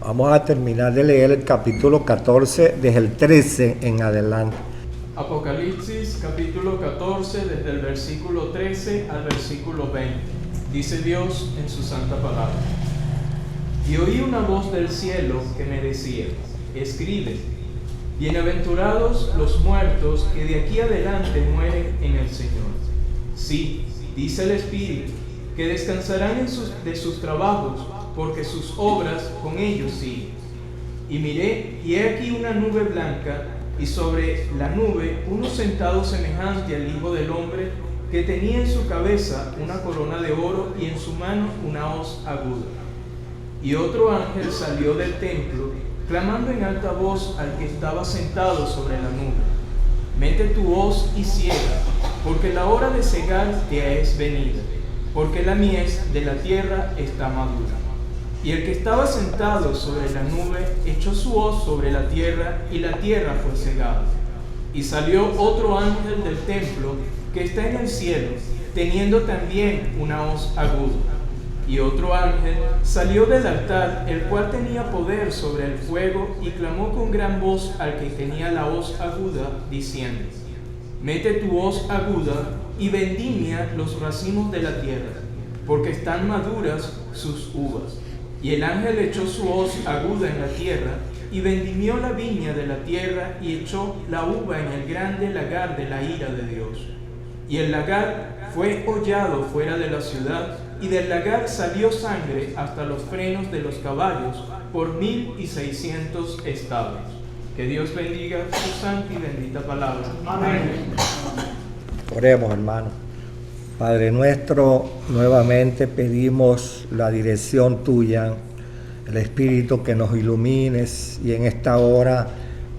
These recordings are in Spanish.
Vamos a terminar de leer el capítulo 14 desde el 13 en adelante. Apocalipsis capítulo 14 desde el versículo 13 al versículo 20. Dice Dios en su santa palabra: Y oí una voz del cielo que me decía: escribe, bienaventurados los muertos que de aquí adelante mueren en el Señor. Sí, dice el Espíritu, que descansarán de sus trabajos, porque sus obras con ellos siguen. Y miré, y he aquí una nube blanca, y sobre la nube uno sentado semejante al Hijo del Hombre, que tenía en su cabeza una corona de oro y en su mano una hoz aguda. Y otro ángel salió del templo, clamando en alta voz al que estaba sentado sobre la nube: mete tu hoz y ciega, porque la hora de cegar te es venida, porque la mies de la tierra está madura. Y el que estaba sentado sobre la nube echó su hoz sobre la tierra, y la tierra fue cegada. Y salió otro ángel del templo que está en el cielo, teniendo también una hoz aguda. Y otro ángel salió del altar, el cual tenía poder sobre el fuego, y clamó con gran voz al que tenía la hoz aguda, diciendo: mete tu hoz aguda y vendimia los racimos de la tierra, porque están maduras sus uvas. Y el ángel echó su hoz aguda en la tierra, y vendimió la viña de la tierra, y echó la uva en el grande lagar de la ira de Dios. Y el lagar fue hollado fuera de la ciudad, y del lagar salió sangre hasta los frenos de los caballos, por 1,600 establos. Que Dios bendiga su santa y bendita palabra. Amén. Oremos, hermano. Padre nuestro, nuevamente pedimos la dirección tuya, el Espíritu que nos ilumines, y en esta hora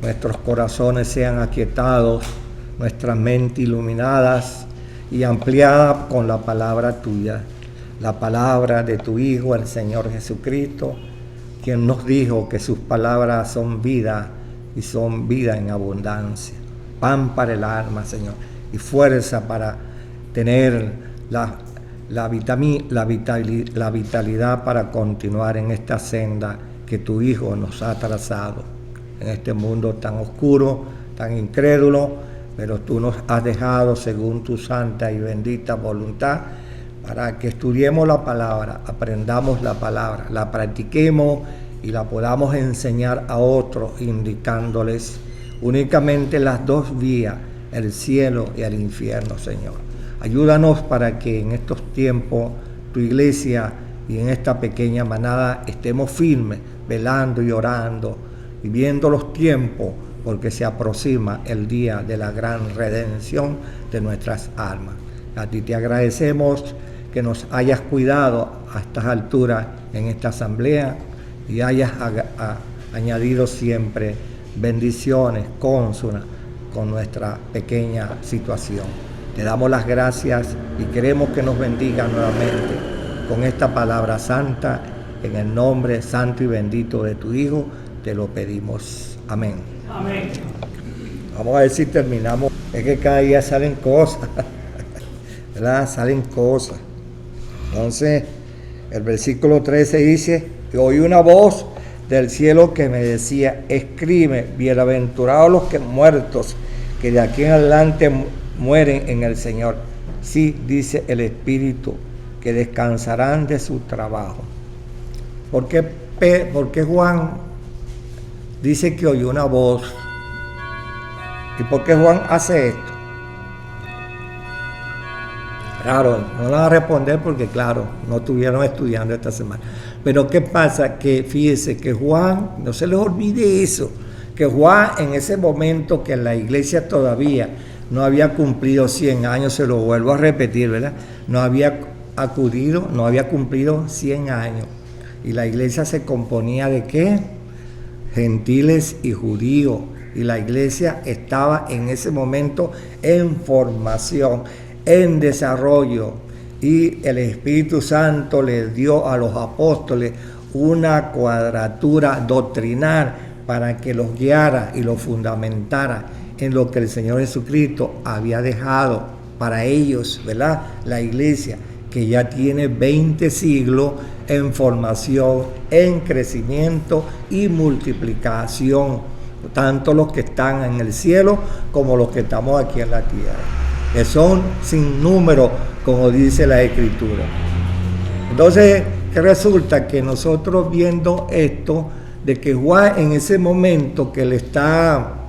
nuestros corazones sean aquietados, nuestras mentes iluminadas y ampliadas con la palabra tuya, la palabra de tu Hijo, el Señor Jesucristo, quien nos dijo que sus palabras son vida y son vida en abundancia, pan para el alma, Señor, y fuerza para tener la vitalidad para continuar en esta senda que tu Hijo nos ha trazado, en este mundo tan oscuro, tan incrédulo, pero tú nos has dejado según tu santa y bendita voluntad, para que estudiemos la palabra, aprendamos la palabra, la practiquemos y la podamos enseñar a otros, indicándoles únicamente las dos vías, el cielo y el infierno, Señor. Ayúdanos para que en estos tiempos tu iglesia y en esta pequeña manada estemos firmes, velando y orando, viviendo los tiempos, porque se aproxima el día de la gran redención de nuestras almas. A ti te agradecemos que nos hayas cuidado a estas alturas en esta asamblea y hayas añadido siempre bendiciones cónsonas con nuestra pequeña situación. Te damos las gracias y queremos que nos bendiga nuevamente con esta palabra santa. En el nombre santo y bendito de tu Hijo te lo pedimos. Amén. Amén. Vamos a ver si terminamos. Es que cada día salen cosas, ¿verdad? Salen cosas. Entonces, el versículo 13 dice: que oí una voz del cielo que me decía: escribe, bienaventurados los que muertos, que de aquí en adelante mueren en el Señor. Sí, dice el Espíritu, que descansarán de su trabajo. ¿Por qué Juan dice que oyó una voz? ¿Y por qué Juan hace esto? Claro, no van a responder porque, claro, no estuvieron estudiando esta semana. Pero ¿qué pasa? Que fíjese que Juan, no se les olvide eso, que Juan en ese momento que la iglesia todavía no había cumplido 100 años, se lo vuelvo a repetir, ¿verdad? No había cumplido 100 años. Y la iglesia se componía de ¿qué? Gentiles y judíos. Y la iglesia estaba en ese momento en formación, en desarrollo. Y el Espíritu Santo le dio a los apóstoles una cuadratura doctrinal para que los guiara y los fundamentara en lo que el Señor Jesucristo había dejado para ellos, ¿verdad? La iglesia, que ya tiene 20 siglos en formación, en crecimiento y multiplicación, tanto los que están en el cielo como los que estamos aquí en la tierra, que son sin número, como dice la Escritura. Entonces, ¿qué resulta? Que nosotros viendo esto, de que Juan en ese momento que le está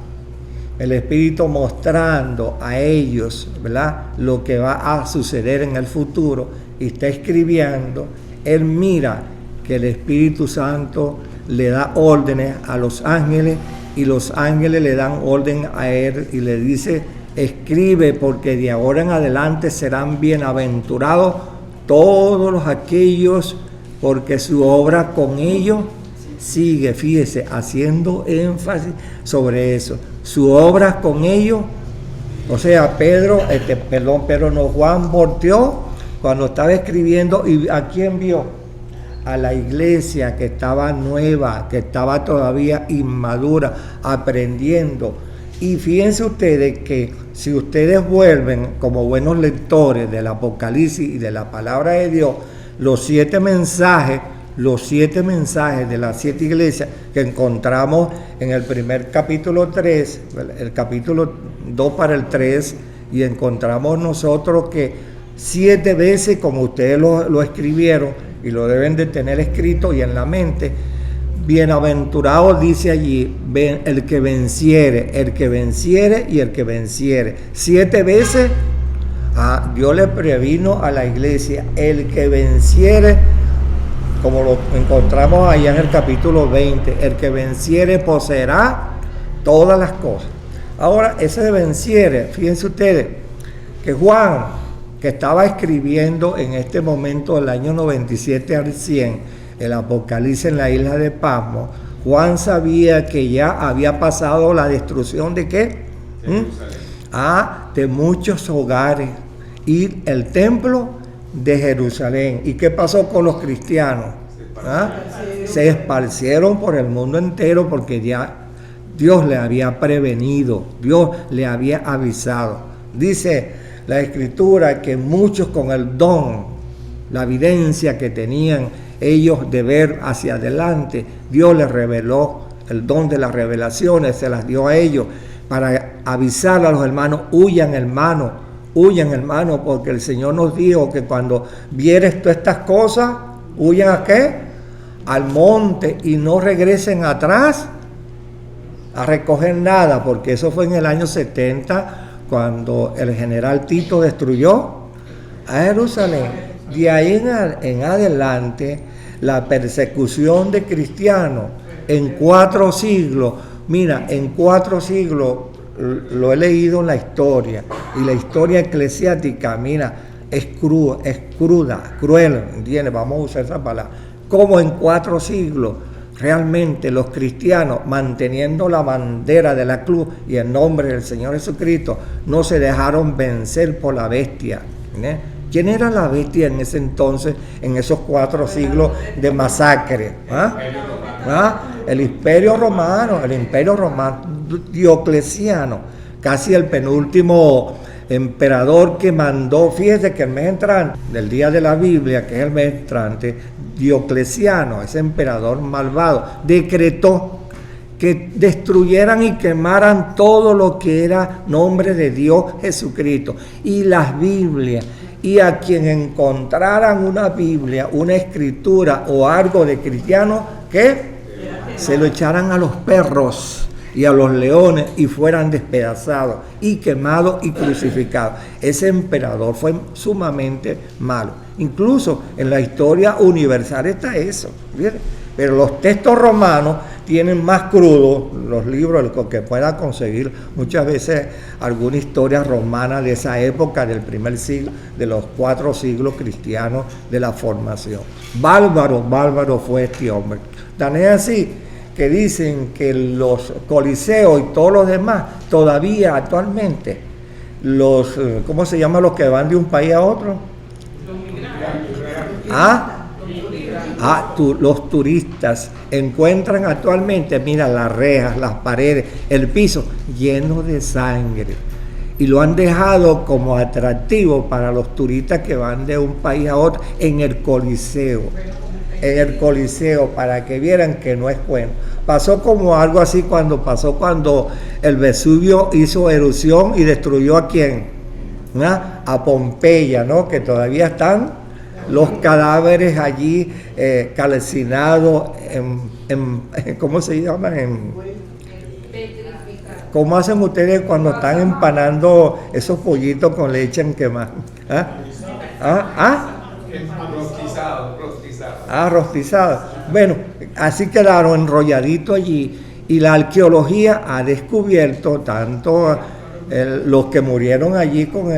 el Espíritu mostrando a ellos, ¿verdad?, lo que va a suceder en el futuro, y está escribiendo, él mira que el Espíritu Santo le da órdenes a los ángeles, y los ángeles le dan orden a él y le dice: escribe, porque de ahora en adelante serán bienaventurados todos aquellos, porque su obra con ellos sigue. Fíjese, haciendo énfasis sobre eso, su obra con ellos. O sea, Juan volteó cuando estaba escribiendo, y ¿a quién vio? A la iglesia que estaba nueva, que estaba todavía inmadura, aprendiendo. Y fíjense ustedes que si ustedes vuelven como buenos lectores del Apocalipsis y de la palabra de Dios, los siete mensajes de las 7 iglesias que encontramos en el primer capítulo 3, el capítulo 2 para el 3, y encontramos nosotros que 7 veces, como ustedes lo escribieron y lo deben de tener escrito y en la mente, bienaventurado dice allí, el que venciere y el que venciere. 7 veces Dios le previno a la iglesia: el que venciere, como lo encontramos allá en el capítulo 20, el que venciere poseerá todas las cosas. Ahora, ese de venciere, fíjense ustedes, que Juan, que estaba escribiendo en este momento del año 97 al 100, el Apocalipsis en la isla de Patmos, Juan sabía que ya había pasado la destrucción de ¿qué? De muchos hogares y el templo de Jerusalén. ¿Y qué pasó con los cristianos? Se esparcieron por el mundo entero, porque ya Dios le había prevenido, Dios le había avisado. Dice la Escritura que muchos, con el don, la evidencia que tenían ellos de ver hacia adelante, Dios les reveló el don de las revelaciones, se las dio a ellos para avisar a los hermanos: huyan hermanos, porque el Señor nos dijo que cuando vieres todas estas cosas, huyan ¿a qué? Al monte, y no regresen atrás a recoger nada, porque eso fue en el año 70, cuando el general Tito destruyó a Jerusalén. De ahí en adelante, la persecución de cristianos en 4 siglos, mira, en 4 siglos, lo he leído en la historia, y la historia eclesiástica, mira, es cruda, cruel, ¿entiendes? Vamos a usar esa palabra. Como en 4 siglos, realmente los cristianos, manteniendo la bandera de la cruz y el nombre del Señor Jesucristo, no se dejaron vencer por la bestia. ¿Quién era la bestia en ese entonces, en esos 4 siglos de masacre? El Imperio Romano, Diocleciano, casi el penúltimo emperador que mandó. Fíjese que el mes entrante, del día de la Biblia, que es el mes entrante, Diocleciano, ese emperador malvado, decretó que destruyeran y quemaran todo lo que era nombre de Dios Jesucristo y las Biblias, y a quien encontraran una Biblia, una escritura o algo de cristiano, que se lo echaran a los perros y a los leones y fueran despedazados y quemados y crucificados. Ese emperador fue sumamente malo. Incluso en la historia universal está eso, ¿bien? Pero los textos romanos tienen más crudo, los libros que pueda conseguir muchas veces alguna historia romana de esa época, del primer siglo, de los 4 siglos cristianos de la formación. Bárbaro fue este hombre. Tan es así que dicen que los coliseos y todos los demás, todavía actualmente, los, ¿cómo se llama los que van de un país a otro? Los turistas encuentran actualmente, mira, las rejas, las paredes, el piso lleno de sangre. y lo han dejado como atractivo para los turistas que van de un país a otro en el Coliseo. En el Coliseo, para que vieran que no es bueno. Pasó como algo así cuando el Vesubio hizo erupción y destruyó ¿a quién? A Pompeya, ¿no? Que todavía están los cadáveres allí calcinados ¿cómo se llama? ¿Cómo hacen ustedes cuando están empanando esos pollitos con leche en quemar? Rostizado. Bueno, así quedaron enrolladitos allí. Y la arqueología ha descubierto tanto los que murieron allí con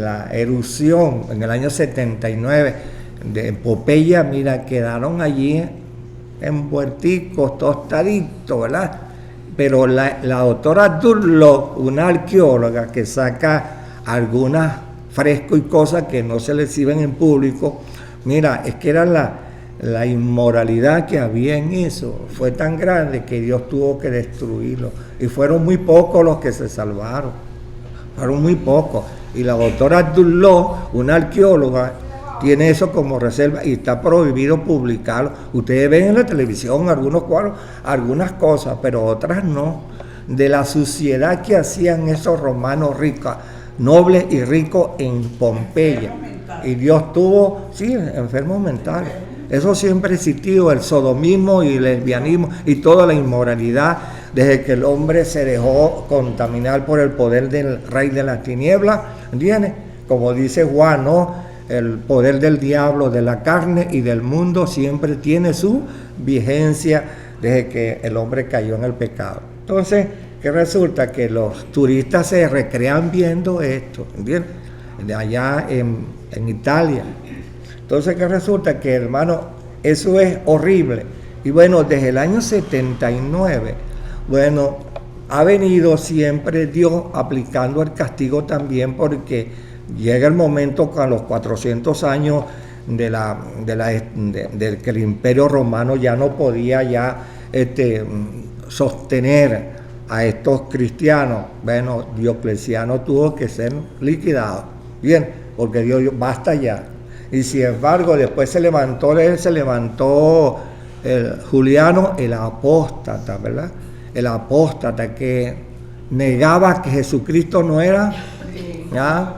la erupción en el año 79 de Pompeya, mira, quedaron allí envuelticos, tostaditos, ¿verdad? Pero la doctora Dunlop, una arqueóloga que saca algunas frescos y cosas que no se le exhiben en público, mira, es que era la inmoralidad que había en eso, fue tan grande que Dios tuvo que destruirlo. Y fueron muy pocos los que se salvaron, fueron muy pocos. Y la doctora Dunlop, una arqueóloga, tiene eso como reserva y está prohibido publicarlo. Ustedes ven en la televisión algunos cuadros, algunas cosas, pero otras no. De la suciedad que hacían esos romanos ricos, nobles y ricos en Pompeya. Y Dios tuvo, sí, enfermos mentales. Eso siempre ha existido, el sodomismo y el lesbianismo y toda la inmoralidad, desde que el hombre se dejó contaminar por el poder del rey de las tinieblas, ¿entiendes? Como dice Juan, ¿no? El poder del diablo, de la carne y del mundo siempre tiene su vigencia desde que el hombre cayó en el pecado. Entonces, ¿qué resulta? Que los turistas se recrean viendo esto, ¿entiendes? De allá en Italia. Entonces, ¿qué resulta? Que, hermano, eso es horrible. Y bueno, desde el año 79, bueno, ha venido siempre Dios aplicando el castigo también, porque llega el momento con los 400 años de que el Imperio Romano ya no podía sostener a estos cristianos. Bueno, Diocleciano tuvo que ser liquidado, bien, porque Dios basta ya. Y sin embargo, después se levantó Juliano, el apóstata, ¿verdad? El apóstata que negaba que Jesucristo no era, ¿ya?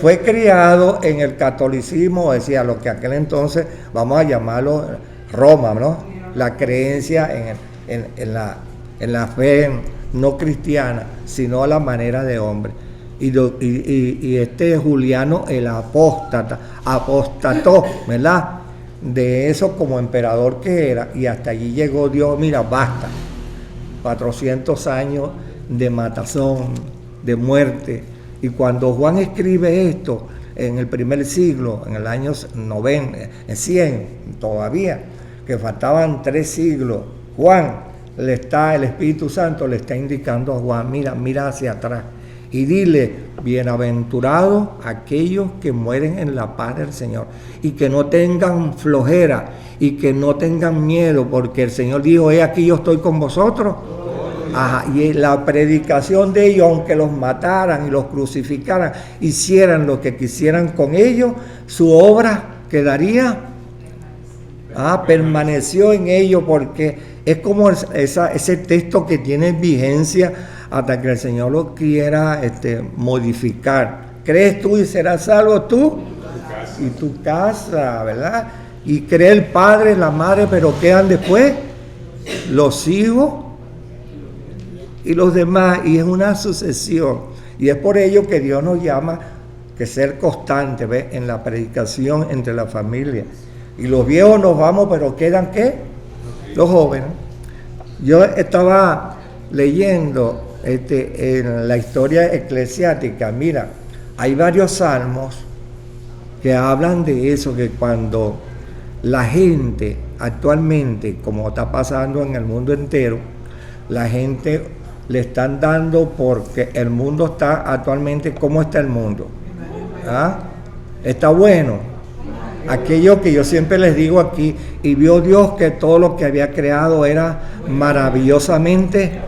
Fue criado en el catolicismo, decía lo que aquel entonces, vamos a llamarlo Roma, ¿no? La creencia en la fe no cristiana, sino a la manera de hombre. Y este Juliano, el apóstata, apostató, ¿verdad? De eso como emperador que era, y hasta allí llegó Dios, mira, basta. 400 años de matazón, de muerte. Y cuando Juan escribe esto en el primer siglo, en el año 90, 100 todavía, que faltaban 3 siglos, el Espíritu Santo le está indicando a Juan, mira hacia atrás y dile, bienaventurados aquellos que mueren en la paz del Señor, y que no tengan flojera y que no tengan miedo, porque el Señor dijo, aquí yo estoy con vosotros. Y la predicación de ellos, aunque los mataran y los crucificaran, hicieran lo que quisieran con ellos, su obra quedaría, permaneció en ellos, porque es como ese texto que tiene vigencia hasta que el Señor lo quiera modificar. ¿Crees tú y serás salvo tú? Y tu casa, ¿verdad? Y cree el padre, la madre, pero quedan después los hijos y los demás, y es una sucesión. Y es por ello que Dios nos llama que ser constante, ¿ves? En la predicación entre la familia. Y los viejos nos vamos, pero quedan ¿qué? Los jóvenes. Yo estaba leyendo en la historia eclesiástica, mira, hay varios salmos que hablan de eso, que cuando la gente actualmente, como está pasando en el mundo entero, la gente le están dando, porque el mundo está actualmente, ¿cómo está el mundo? Está bueno. Aquello que yo siempre les digo aquí, y vio Dios que todo lo que había creado era maravillosamente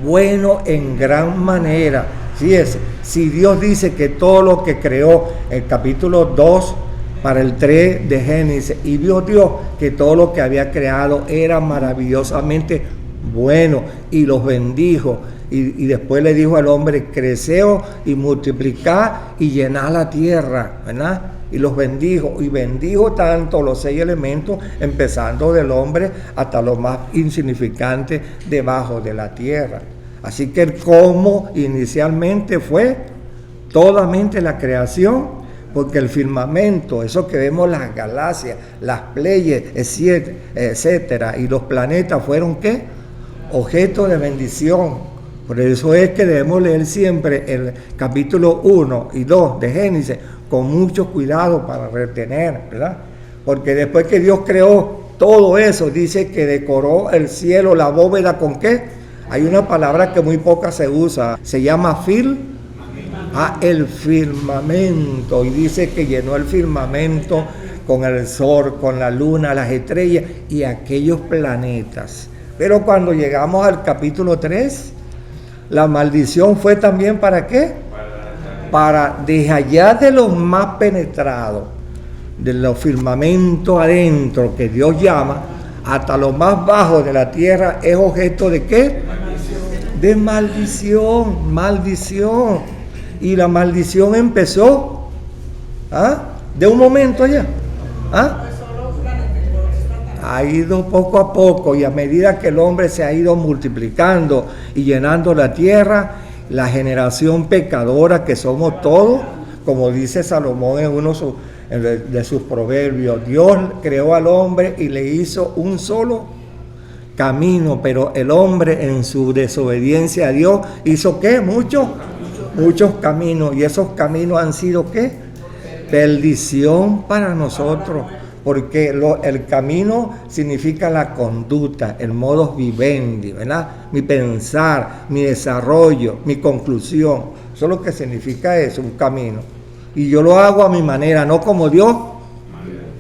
bueno en gran manera. Sí, Si Dios dice que todo lo que creó, el capítulo 2 para el 3 de Génesis, y vio Dios que todo lo que había creado era maravillosamente bueno, y los bendijo, y después le dijo al hombre: creceos y multiplicad y llenad la tierra, ¿verdad? Y los bendijo, y bendijo tanto los 6 elementos, empezando del hombre hasta lo más insignificante debajo de la tierra. Así que el cómo inicialmente fue totalmente la creación, porque el firmamento, eso que vemos, las galaxias, las Pléyades, etcétera, y los planetas fueron ¿qué? Objeto de bendición. Por eso es que debemos leer siempre el capítulo 1 y 2 de Génesis con mucho cuidado para retener, ¿verdad? Porque después que Dios creó todo eso, dice que decoró el cielo, la bóveda, ¿con qué? Hay una palabra que muy poca se usa, se llama el firmamento, y dice que llenó el firmamento con el sol, con la luna, las estrellas y aquellos planetas. Pero cuando llegamos al capítulo 3, la maldición fue también ¿para qué? Para desde allá de los más penetrados, de los firmamentos adentro que Dios llama, hasta lo más bajo de la tierra, es objeto de ¿qué? De maldición. Y la maldición empezó de un momento allá. Ha ido poco a poco, y a medida que el hombre se ha ido multiplicando y llenando la tierra, la generación pecadora que somos todos, como dice Salomón en uno de sus proverbios, Dios creó al hombre y le hizo un solo camino, pero el hombre en su desobediencia a Dios hizo ¿qué? Muchos caminos, y esos caminos han sido ¿qué? Perdición para nosotros. Porque el camino significa la conducta, el modus vivendi, ¿verdad? Mi pensar, mi desarrollo, mi conclusión. Eso es lo que significa eso, un camino. Y yo lo hago a mi manera, no como Dios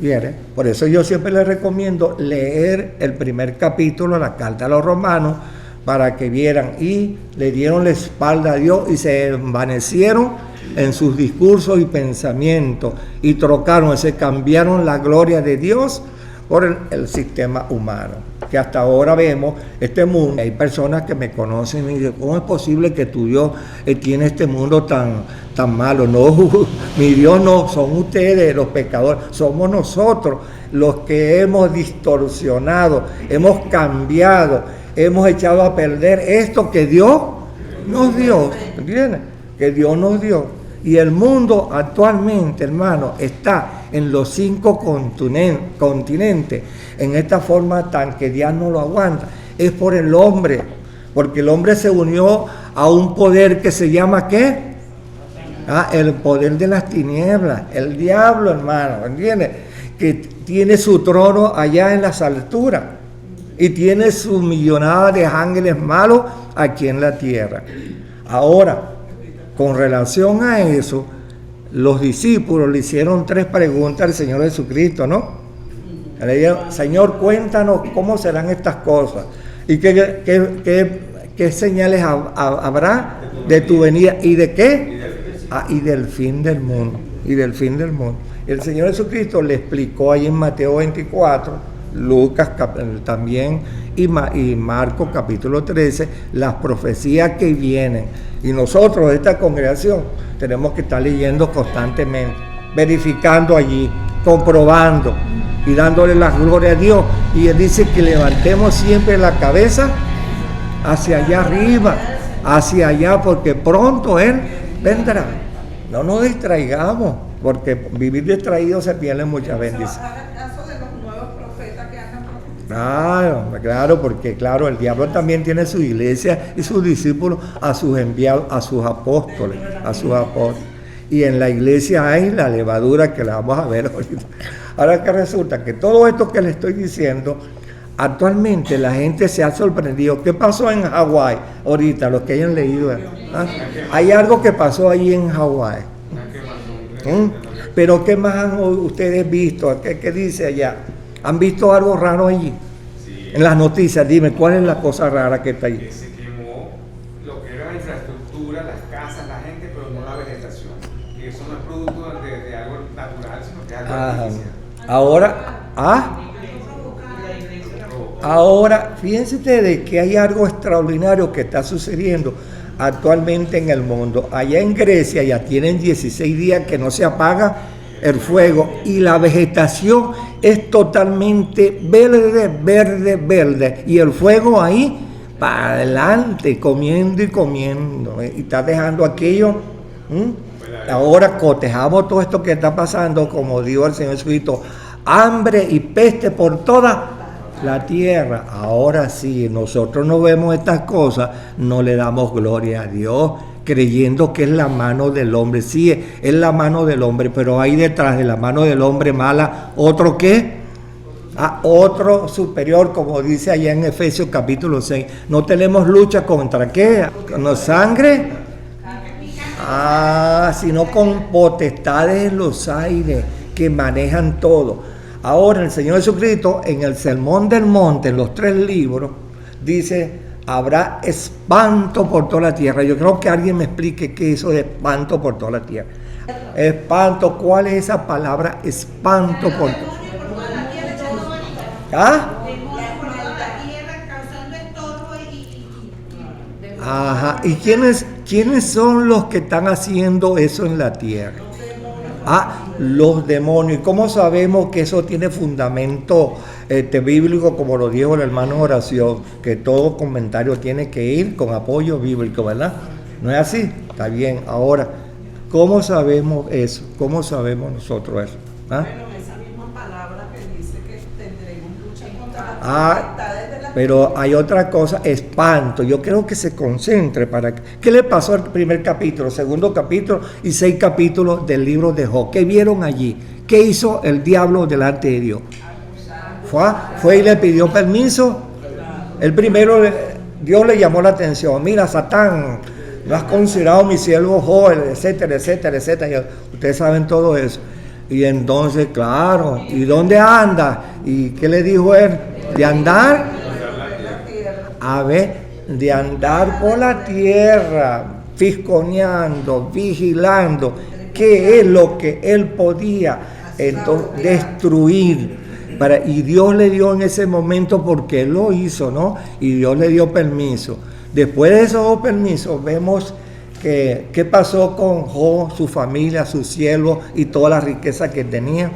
quiere. Por eso yo siempre les recomiendo leer el primer capítulo de la carta a los romanos, para que vieran, y le dieron la espalda a Dios y se envanecieron en sus discursos y pensamientos, y se cambiaron la gloria de Dios por el sistema humano, que hasta ahora vemos este mundo. Hay personas que me conocen y dicen: ¿cómo es posible que tu Dios tiene este mundo tan malo? No, mi Dios no, son ustedes los pecadores, somos nosotros los que hemos distorsionado, hemos cambiado, hemos echado a perder esto que Dios nos dio, ¿entiendes? Que Dios nos dio. Y el mundo actualmente, hermano, está en los 5 continentes, en esta forma tan que Dios no lo aguanta. Es por el hombre, porque el hombre se unió a un poder que se llama ¿qué? El poder de las tinieblas, el diablo, hermano, ¿entiendes? Que tiene su trono allá en las alturas y tiene su millonada de ángeles malos aquí en la tierra. Ahora, con relación a eso, los discípulos le hicieron 3 preguntas al Señor Jesucristo, ¿no? Le dijeron: Señor, cuéntanos cómo serán estas cosas y qué señales habrá de tu venida, y de qué, y del fin del mundo, y del fin del mundo. El Señor Jesucristo le explicó ahí en Mateo 24, Lucas también y Marcos capítulo 13, las profecías que vienen. Y nosotros, esta congregación, tenemos que estar leyendo constantemente, verificando allí, comprobando y dándole la gloria a Dios. Y Él dice que levantemos siempre la cabeza hacia allá arriba, hacia allá, porque pronto Él vendrá. No nos distraigamos, porque vivir distraídos se pierden muchas bendiciones. Claro, porque claro, el diablo también tiene su iglesia y sus discípulos, a sus enviados, a sus apóstoles. Y en la iglesia hay la levadura, que la vamos a ver ahorita. Ahora que resulta que todo esto que le estoy diciendo, actualmente la gente se ha sorprendido. ¿Qué pasó en Hawái ahorita? Los que hayan leído, hay algo que pasó allí en Hawái. Pero ¿qué más han ustedes visto? ¿Qué dice allá? ¿Han visto algo raro allí? Sí. En las noticias, dime, ¿cuál es la cosa rara que está allí? Que se quemó lo que era la infraestructura, las casas, la gente, pero no Ajá. Ahora, fíjense ustedes que hay algo extraordinario que está sucediendo actualmente en el mundo. Allá en Grecia ya tienen 16 días que no se apaga el fuego y la vegetación es totalmente verde y el fuego ahí para adelante, comiendo y comiendo, y está dejando aquello. Ahora cotejamos todo esto que está pasando, como dijo el Señor Jesucristo, hambre y peste por toda la tierra. Ahora sí, nosotros no vemos estas cosas, no le damos gloria a Dios, creyendo que es la mano del hombre. Sí, es la mano del hombre, pero hay detrás de la mano del hombre mala otro ¿qué? Otro superior, como dice allá en Efesios capítulo 6. No tenemos lucha contra ¿qué? ¿Con la sangre? Sino con potestades en los aires que manejan todo. Ahora el Señor Jesucristo en el Sermón del Monte, en los 3 libros, dice: habrá espanto por toda la tierra. Yo creo que alguien me explique qué es eso de espanto por toda la tierra. Espanto, ¿cuál es esa palabra espanto por toda la tierra? Ajá. ¿Y quiénes son los que están haciendo eso en la tierra? Los demonios. ¿Y cómo sabemos que eso tiene fundamento bíblico, como lo dijo el hermano en oración? Que todo comentario tiene que ir con apoyo bíblico, ¿verdad? ¿No es así? Está bien. Ahora, ¿cómo sabemos eso? ¿Cómo sabemos nosotros eso? Bueno, esa misma palabra que dice que tendremos lucha contra las potestades de la pero hay otra cosa, espanto. Yo creo que se concentre para... ¿Qué le pasó al primer capítulo, segundo capítulo y 6 capítulos del libro de Job? ¿Qué vieron allí? ¿Qué hizo el diablo delante de Dios? Fue y le pidió permiso. El primero, Dios le llamó la atención. Mira, Satán, no has considerado mi siervo Job, etcétera, etcétera, etcétera. Ustedes saben todo eso. Y entonces, claro, ¿y dónde anda? ¿Y qué le dijo él? De andar... de andar por la tierra, fisconeando, vigilando, qué es lo que él podía entonces destruir. Y Dios le dio en ese momento, porque él lo hizo, ¿no? Y Dios le dio permiso. Después de esos permisos, vemos que qué pasó con Job, su familia, sus siervos y toda la riqueza que tenía.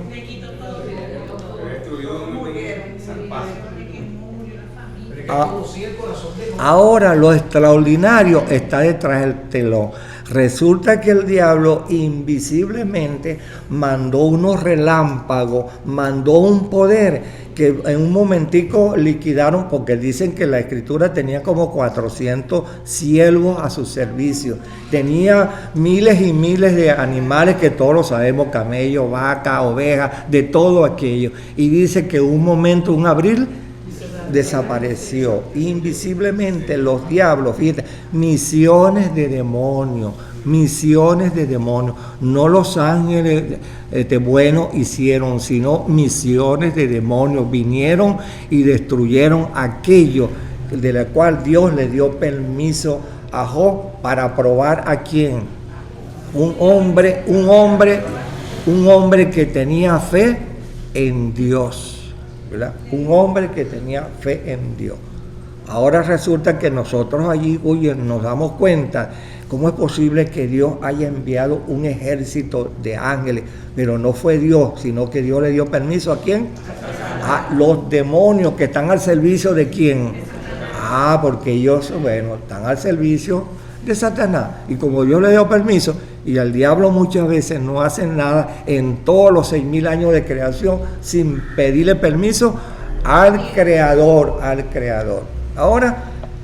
Ahora lo extraordinario está detrás del telón. Resulta que el diablo invisiblemente mandó unos relámpagos, mandó un poder que en un momentico liquidaron, porque dicen que la escritura tenía como 400 siervos a su servicio. Tenía miles y miles de animales que todos lo sabemos, camellos, vacas, ovejas, de todo aquello. Y dice que un momento, un abril, desapareció invisiblemente. Los diablos, fíjate, misiones de demonios, no los ángeles buenos hicieron, sino misiones de demonios vinieron y destruyeron aquello de la cual Dios le dio permiso a Job para probar a quién. Un hombre que tenía fe en Dios, ¿verdad? Un hombre que tenía fe en Dios. Ahora resulta que nosotros allí, nos damos cuenta cómo es posible que Dios haya enviado un ejército de ángeles, pero no fue Dios, sino que Dios le dio permiso ¿a quién? A los demonios que están al servicio de quién. Porque ellos, están al servicio de Satanás. Y como Dios le dio permiso, y el diablo muchas veces no hace nada en todos los 6,000 años de creación sin pedirle permiso al Creador. Ahora,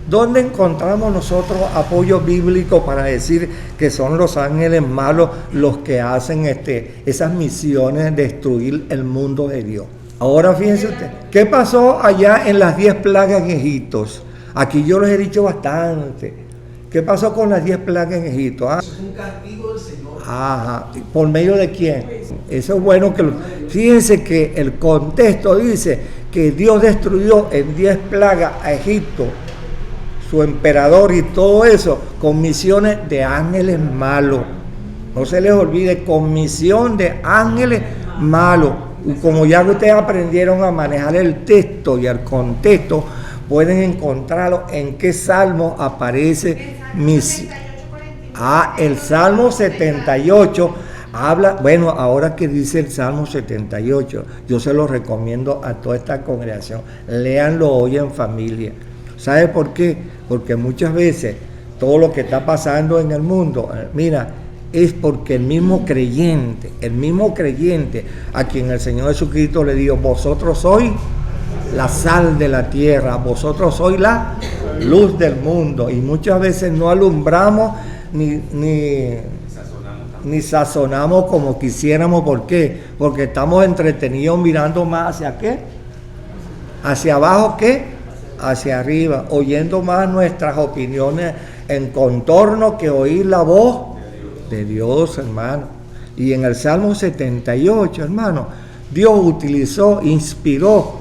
¿dónde encontramos nosotros apoyo bíblico para decir que son los ángeles malos los que hacen esas misiones de destruir el mundo de Dios? Ahora fíjense ustedes, ¿qué pasó allá en las 10 plagas en Egipto? Aquí yo les he dicho bastante. ¿Qué pasó con las 10 plagas en Egipto? Eso es un castigo del Señor. ¿Por medio de quién? Eso es bueno que fíjense que el contexto dice que Dios destruyó en 10 plagas a Egipto, su emperador y todo eso, con misiones de ángeles malos. No se les olvide, con misión de ángeles malo. Como ya ustedes aprendieron a manejar el texto y el contexto, pueden encontrarlo en qué salmo aparece el Salmo 78 habla, bueno, ahora que dice el Salmo 78, yo se lo recomiendo a toda esta congregación, léanlo hoy en familia. ¿Sabe por qué? Porque muchas veces todo lo que está pasando en el mundo, mira, es porque el mismo creyente a quien el Señor Jesucristo le dijo, vosotros sois la sal de la tierra, vosotros sois la luz del mundo, y muchas veces no alumbramos ni sazonamos como quisiéramos. ¿Por qué? Porque estamos entretenidos mirando más hacia qué, hacia abajo, ¿qué? Hacia arriba, oyendo más nuestras opiniones en contorno que oír la voz de Dios, hermano. Y en el Salmo 78, hermano, Dios inspiró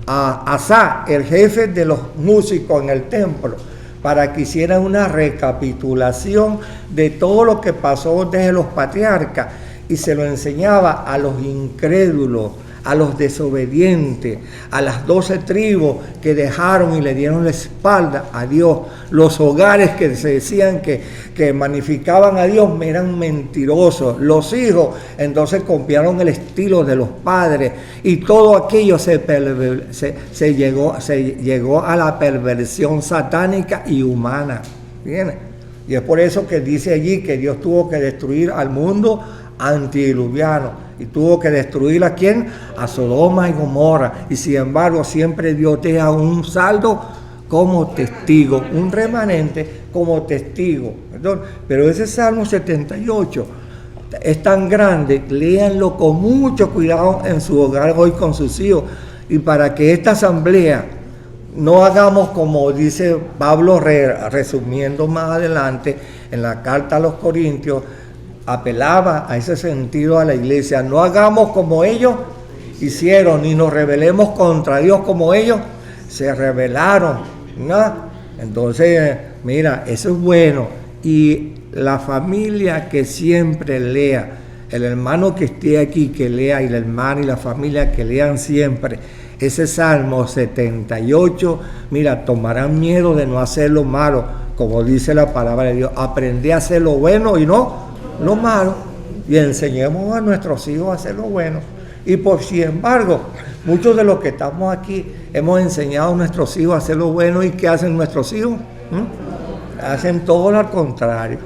a Asaf, el jefe de los músicos en el templo, para que hicieran una recapitulación de todo lo que pasó desde los patriarcas, y se lo enseñaba a los incrédulos, a los desobedientes, a las 12 tribus que dejaron y le dieron la espalda a Dios, los hogares que se decían que magnificaban a Dios eran mentirosos, los hijos entonces copiaron el estilo de los padres, y todo aquello se llegó a la perversión satánica y humana. ¿Bien? Y es por eso que dice allí que Dios tuvo que destruir al mundo antidiluviano, y tuvo que destruir ¿a quién? A Sodoma y Gomorra. Y sin embargo siempre Dios deja un saldo como testigo, un remanente como testigo. Perdón. Pero ese Salmo 78 es tan grande, léanlo con mucho cuidado en su hogar hoy con sus hijos, y para que esta asamblea no hagamos como dice Pablo, resumiendo más adelante en la carta a los Corintios, apelaba a ese sentido a la iglesia: no hagamos como ellos hicieron, ni nos rebelemos contra Dios como ellos se rebelaron, ¿no? Entonces, mira, eso es bueno. Y la familia que siempre lea, el hermano que esté aquí que lea, y la hermana y la familia que lean siempre ese Salmo 78, mira, tomarán miedo de no hacer lo malo, como dice la palabra de Dios. Aprendí a hacer lo bueno y no lo malo, y enseñemos a nuestros hijos a hacer lo bueno. Y por sin embargo, muchos de los que estamos aquí hemos enseñado a nuestros hijos a hacer lo bueno, y ¿qué hacen nuestros hijos? Hacen todo lo contrario.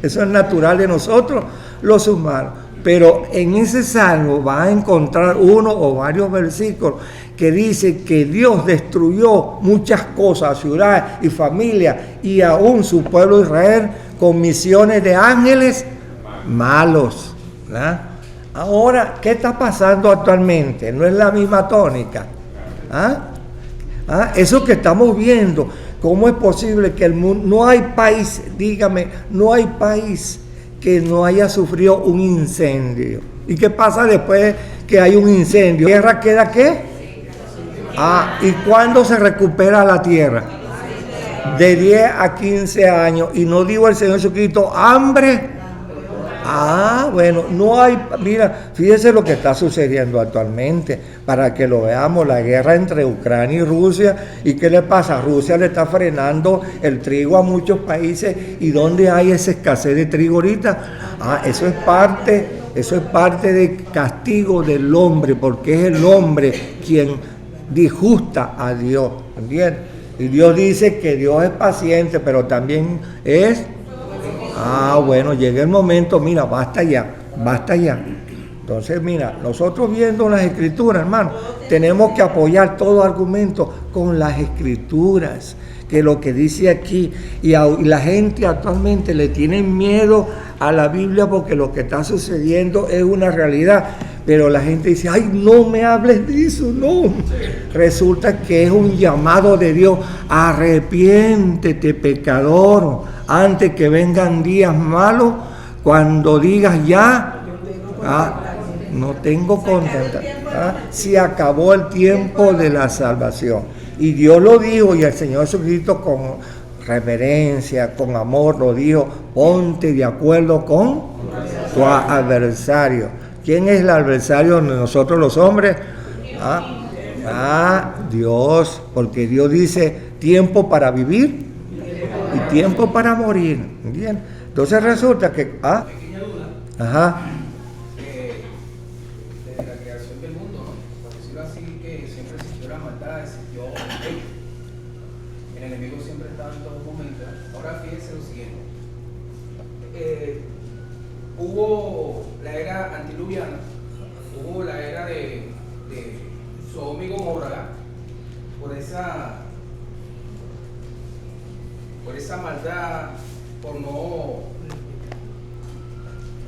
Eso es natural de nosotros los humanos. Pero en ese salmo vas a encontrar uno o varios versículos que dice que Dios destruyó muchas cosas, ciudades y familias, y aún su pueblo Israel, con misiones de ángeles malos, ¿verdad? Ahora, ¿qué está pasando actualmente? No es la misma tónica. Eso que estamos viendo, ¿cómo es posible que el mundo, no hay país, dígame, no hay país que no haya sufrido un incendio? ¿Y qué pasa después que hay un incendio? ¿La tierra queda qué? ¿Y cuándo se recupera la tierra? De 10 a 15 años. Y no dijo el Señor Jesucristo, hambre. Bueno, no hay, mira, fíjese lo que está sucediendo actualmente, para que lo veamos, la guerra entre Ucrania y Rusia. ¿Y qué le pasa? Rusia le está frenando el trigo a muchos países. ¿Y dónde hay esa escasez de trigo ahorita? Eso es parte del castigo del hombre, porque es el hombre quien disgusta a Dios, ¿entiendes? Y Dios dice que Dios es paciente, pero también es... bueno, llega el momento, mira, basta ya. Entonces, mira, nosotros viendo las Escrituras, hermano, tenemos que apoyar todo argumento con las Escrituras, que lo que dice aquí, y la gente actualmente le tiene miedo a la Biblia porque lo que está sucediendo es una realidad, pero la gente dice, ay, no me hables de eso, no. Resulta que es un llamado de Dios: arrepiéntete, pecador, antes que vengan días malos, cuando digas ya, no tengo contenta, se acabó el tiempo de la salvación. Y Dios lo dijo, y el Señor Jesucristo con reverencia, con amor lo dijo: ponte de acuerdo con tu adversario. ¿Quién es el adversario de nosotros los hombres? Dios, porque Dios dice tiempo para vivir y tiempo para morir. Bien. Entonces resulta que Pequeña duda. ajá. Desde la creación del mundo, ¿no? Por decirlo así, que siempre existió la maldad, existió el enemigo siempre estaba en todo momento. Ahora fíjense lo siguiente. Hubo la era antiluviana, hubo la era de Sodoma y Gomorra, por esa maldad, por no,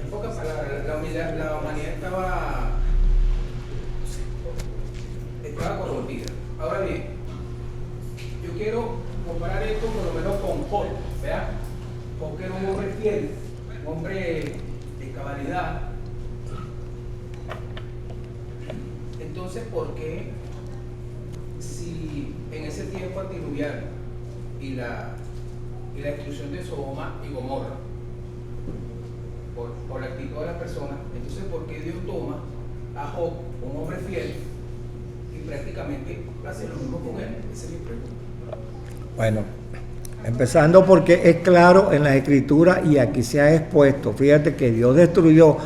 en pocas palabras, la humanidad estaba corrompida. Ahora bien, yo quiero comparar esto por lo menos con Job, ¿verdad? Job era un hombre fiel, un hombre de cabalidad. Entonces, ¿por qué si en ese tiempo antiluviano y la destrucción de Sodoma y Gomorra por la actitud de las personas, entonces ¿por qué Dios toma a Job, un hombre fiel, y prácticamente hace lo mismo con él? Esa es mi pregunta. Bueno, empezando porque es claro en las escrituras y aquí se ha expuesto. Fíjate que Dios destruyó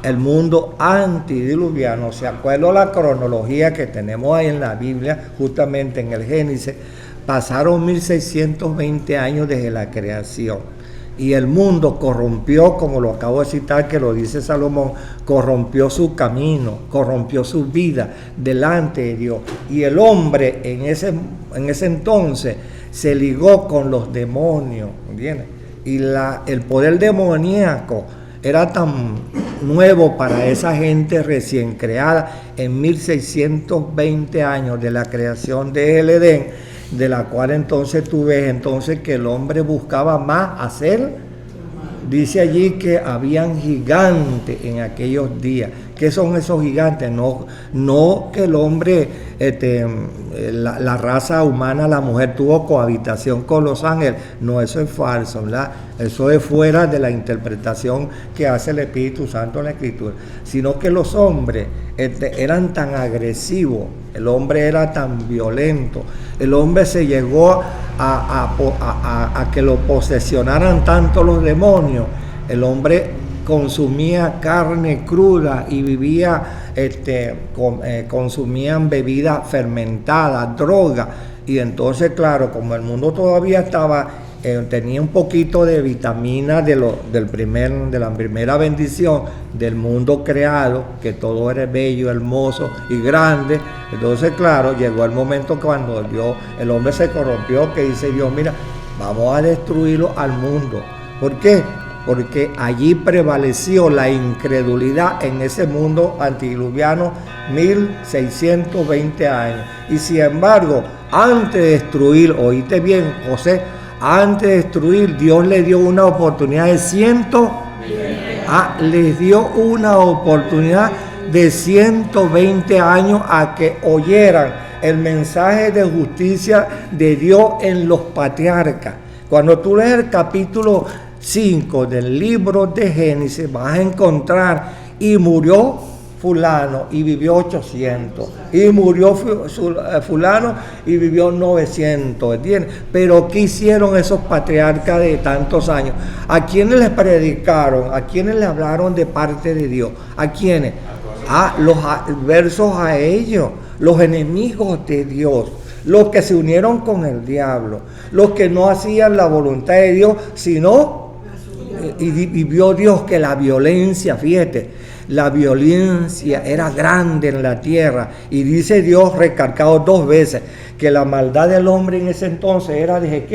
el mundo antediluviano. Se acuerda la cronología que tenemos ahí en la Biblia, justamente en el Génesis. Pasaron 1620 años desde la creación y el mundo corrompió, como lo acabo de citar, que lo dice Salomón, corrompió su camino, corrompió su vida delante de Dios. Y el hombre en ese entonces se ligó con los demonios, ¿entiendes? Y el poder demoníaco era tan nuevo para esa gente recién creada en 1620 años de la creación del Edén, de la cual entonces tú ves entonces que el hombre buscaba más hacer. Dice allí que habían gigantes en aquellos días. ¿Qué son esos gigantes? No que el hombre, la raza humana, la mujer tuvo cohabitación con los ángeles. No, eso es falso, ¿verdad? Eso es fuera de la interpretación que hace el Espíritu Santo en la Escritura. Sino que los hombres eran tan agresivos, el hombre era tan violento, el hombre se llegó a que lo posesionaran tanto los demonios. El hombre consumía carne cruda y vivía, consumían bebidas fermentadas, droga. Y entonces, claro, como el mundo todavía tenía un poquito de vitamina de la primera bendición del mundo creado, que todo era bello, hermoso y grande. Entonces, claro, llegó el momento cuando el hombre se corrompió, que dice Dios, mira, vamos a destruirlo al mundo. ¿Por qué? Porque allí prevaleció la incredulidad en ese mundo antediluviano 1620 años. Y sin embargo, antes de destruir, oíste bien, José, antes de destruir, Dios le dio una oportunidad de les dio una oportunidad de 120 años a que oyeran el mensaje de justicia de Dios en los patriarcas. Cuando tú lees el capítulo 5 del libro de Génesis, vas a encontrar, y murió fulano y vivió 800, y murió fulano y vivió 900, ¿entiendes? Pero ¿qué hicieron esos patriarcas de tantos años? ¿A quiénes les predicaron? ¿A quiénes le hablaron de parte de Dios? ¿A quiénes? Los adversos a ellos, los enemigos de Dios, los que se unieron con el diablo, los que no hacían la voluntad de Dios, sino, y vio Dios que la violencia, fíjate, la violencia era grande en la tierra, y dice Dios, recalcado 2 veces, que la maldad del hombre en ese entonces era desde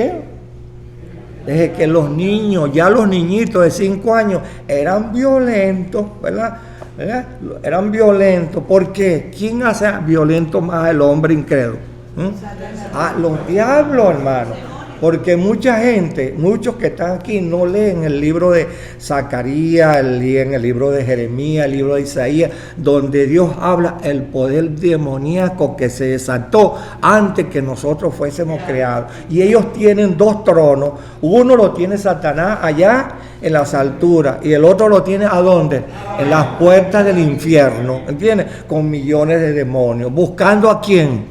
que los niños, ya los niñitos de 5 años eran violentos, ¿verdad? Eran violentos. ¿Por qué? ¿Quién hace violento más al hombre incrédulo? Los diablos, hermano. Porque mucha gente, muchos que están aquí no leen el libro de Zacarías, leen el libro de Jeremías, el libro de Isaías, donde Dios habla el poder demoníaco que se desató antes que nosotros fuésemos creados. Y ellos tienen 2 tronos, uno lo tiene Satanás allá en las alturas y el otro lo tiene ¿a dónde? En las puertas del infierno, ¿entiendes? Con millones de demonios. ¿Buscando a quién?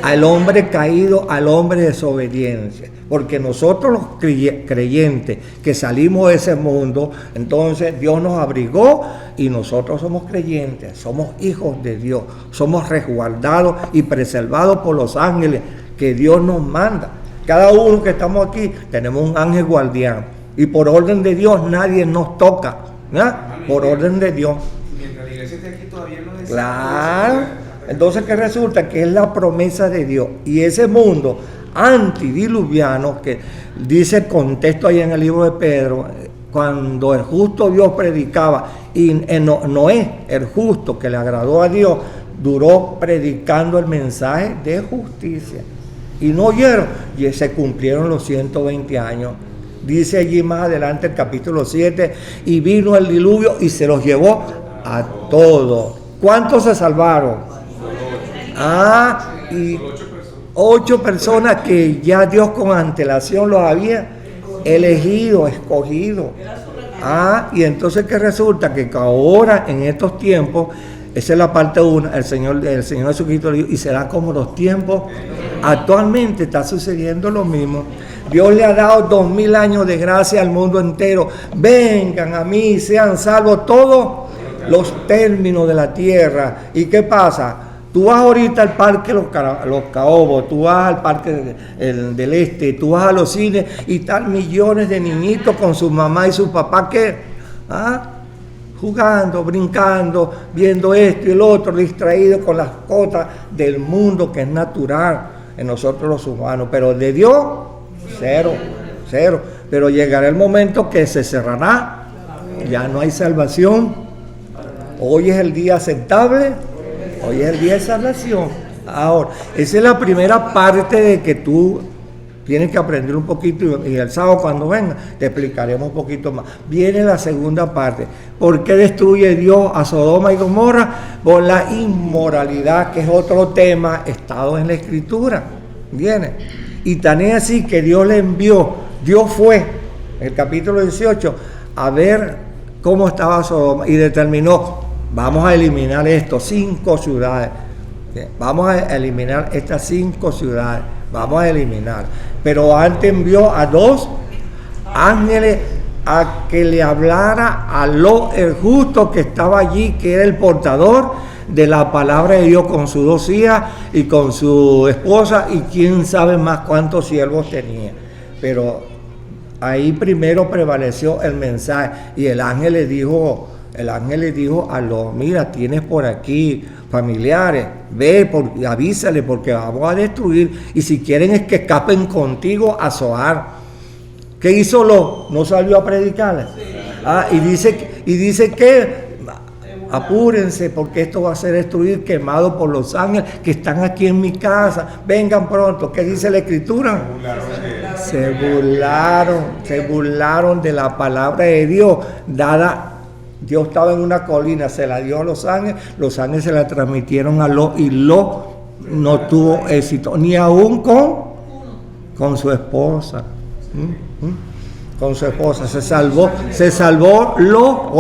Al hombre caído, al hombre de desobediencia. Porque nosotros los creyentes que salimos de ese mundo, entonces Dios nos abrigó y nosotros somos creyentes, somos hijos de Dios, somos resguardados y preservados por los ángeles que Dios nos manda. Cada uno que estamos aquí tenemos un ángel guardián y por orden de Dios nadie nos toca, ¿no? Por orden de Dios. Mientras la iglesia esté aquí todavía no decide. Claro. Entonces, ¿qué resulta? Que es la promesa de Dios. Y ese mundo antidiluviano, que dice el contexto ahí en el libro de Pedro, cuando el justo Dios predicaba, y Noé, el justo que le agradó a Dios, duró predicando el mensaje de justicia. Y no oyeron, y se cumplieron los 120 años. Dice allí más adelante el capítulo 7, y vino el diluvio y se los llevó a todos. ¿Cuántos se salvaron? Y 8 personas que ya Dios con antelación los había elegido, escogido. Y entonces ¿qué resulta? Que ahora en estos tiempos, esa es la parte 1, el Señor Jesucristo dijo, y será como los tiempos. Actualmente está sucediendo lo mismo. Dios le ha dado 2000 años de gracia al mundo entero. Vengan a mí, sean salvos todos los términos de la tierra. ¿Y qué pasa? Tú vas ahorita al parque Los Caobos, tú vas al parque del Este, tú vas a los cines y están millones de niñitos con su mamá y su papá que jugando, brincando, viendo esto y el otro, distraídos con las cosas del mundo que es natural en nosotros los humanos, pero de Dios, cero. Pero llegará el momento que se cerrará, ya no hay salvación. Hoy es el día aceptable, hoy es el día de salvación. Ahora, esa es la primera parte de que tú tienes que aprender un poquito, y el sábado cuando venga te explicaremos un poquito más. Viene la segunda parte. ¿Por qué destruye Dios a Sodoma y Gomorra? Por la inmoralidad, que es otro tema estado en la Escritura. Viene. Y tan es así que Dios le envió, Dios fue, en el capítulo 18, a ver cómo estaba Sodoma y determinó, vamos a eliminar esto, 5 ciudades. Vamos a eliminar estas 5 ciudades. Vamos a eliminar. Pero antes envió a 2 ángeles a que le hablara a Lot, el justo que estaba allí, que era el portador de la palabra de Dios, con sus 2 hijas y con su esposa, y quién sabe más cuántos siervos tenía. Pero ahí primero prevaleció el mensaje, y el ángel le dijo a Lot, mira, tienes por aquí familiares, ve, avísale porque vamos a destruir, y si quieren es que escapen contigo a Zoar. ¿Qué hizo Lot? ¿No salió a predicarle? Y dice que apúrense porque esto va a ser destruido, quemado por los ángeles que están aquí en mi casa, vengan pronto. ¿Qué dice la Escritura? Se burlaron de la palabra de Dios dada. Dios estaba en una colina, se la dio a los ángeles se la transmitieron a Lot, y Lot no tuvo éxito, ni aún con su esposa. Con su esposa se salvó Lot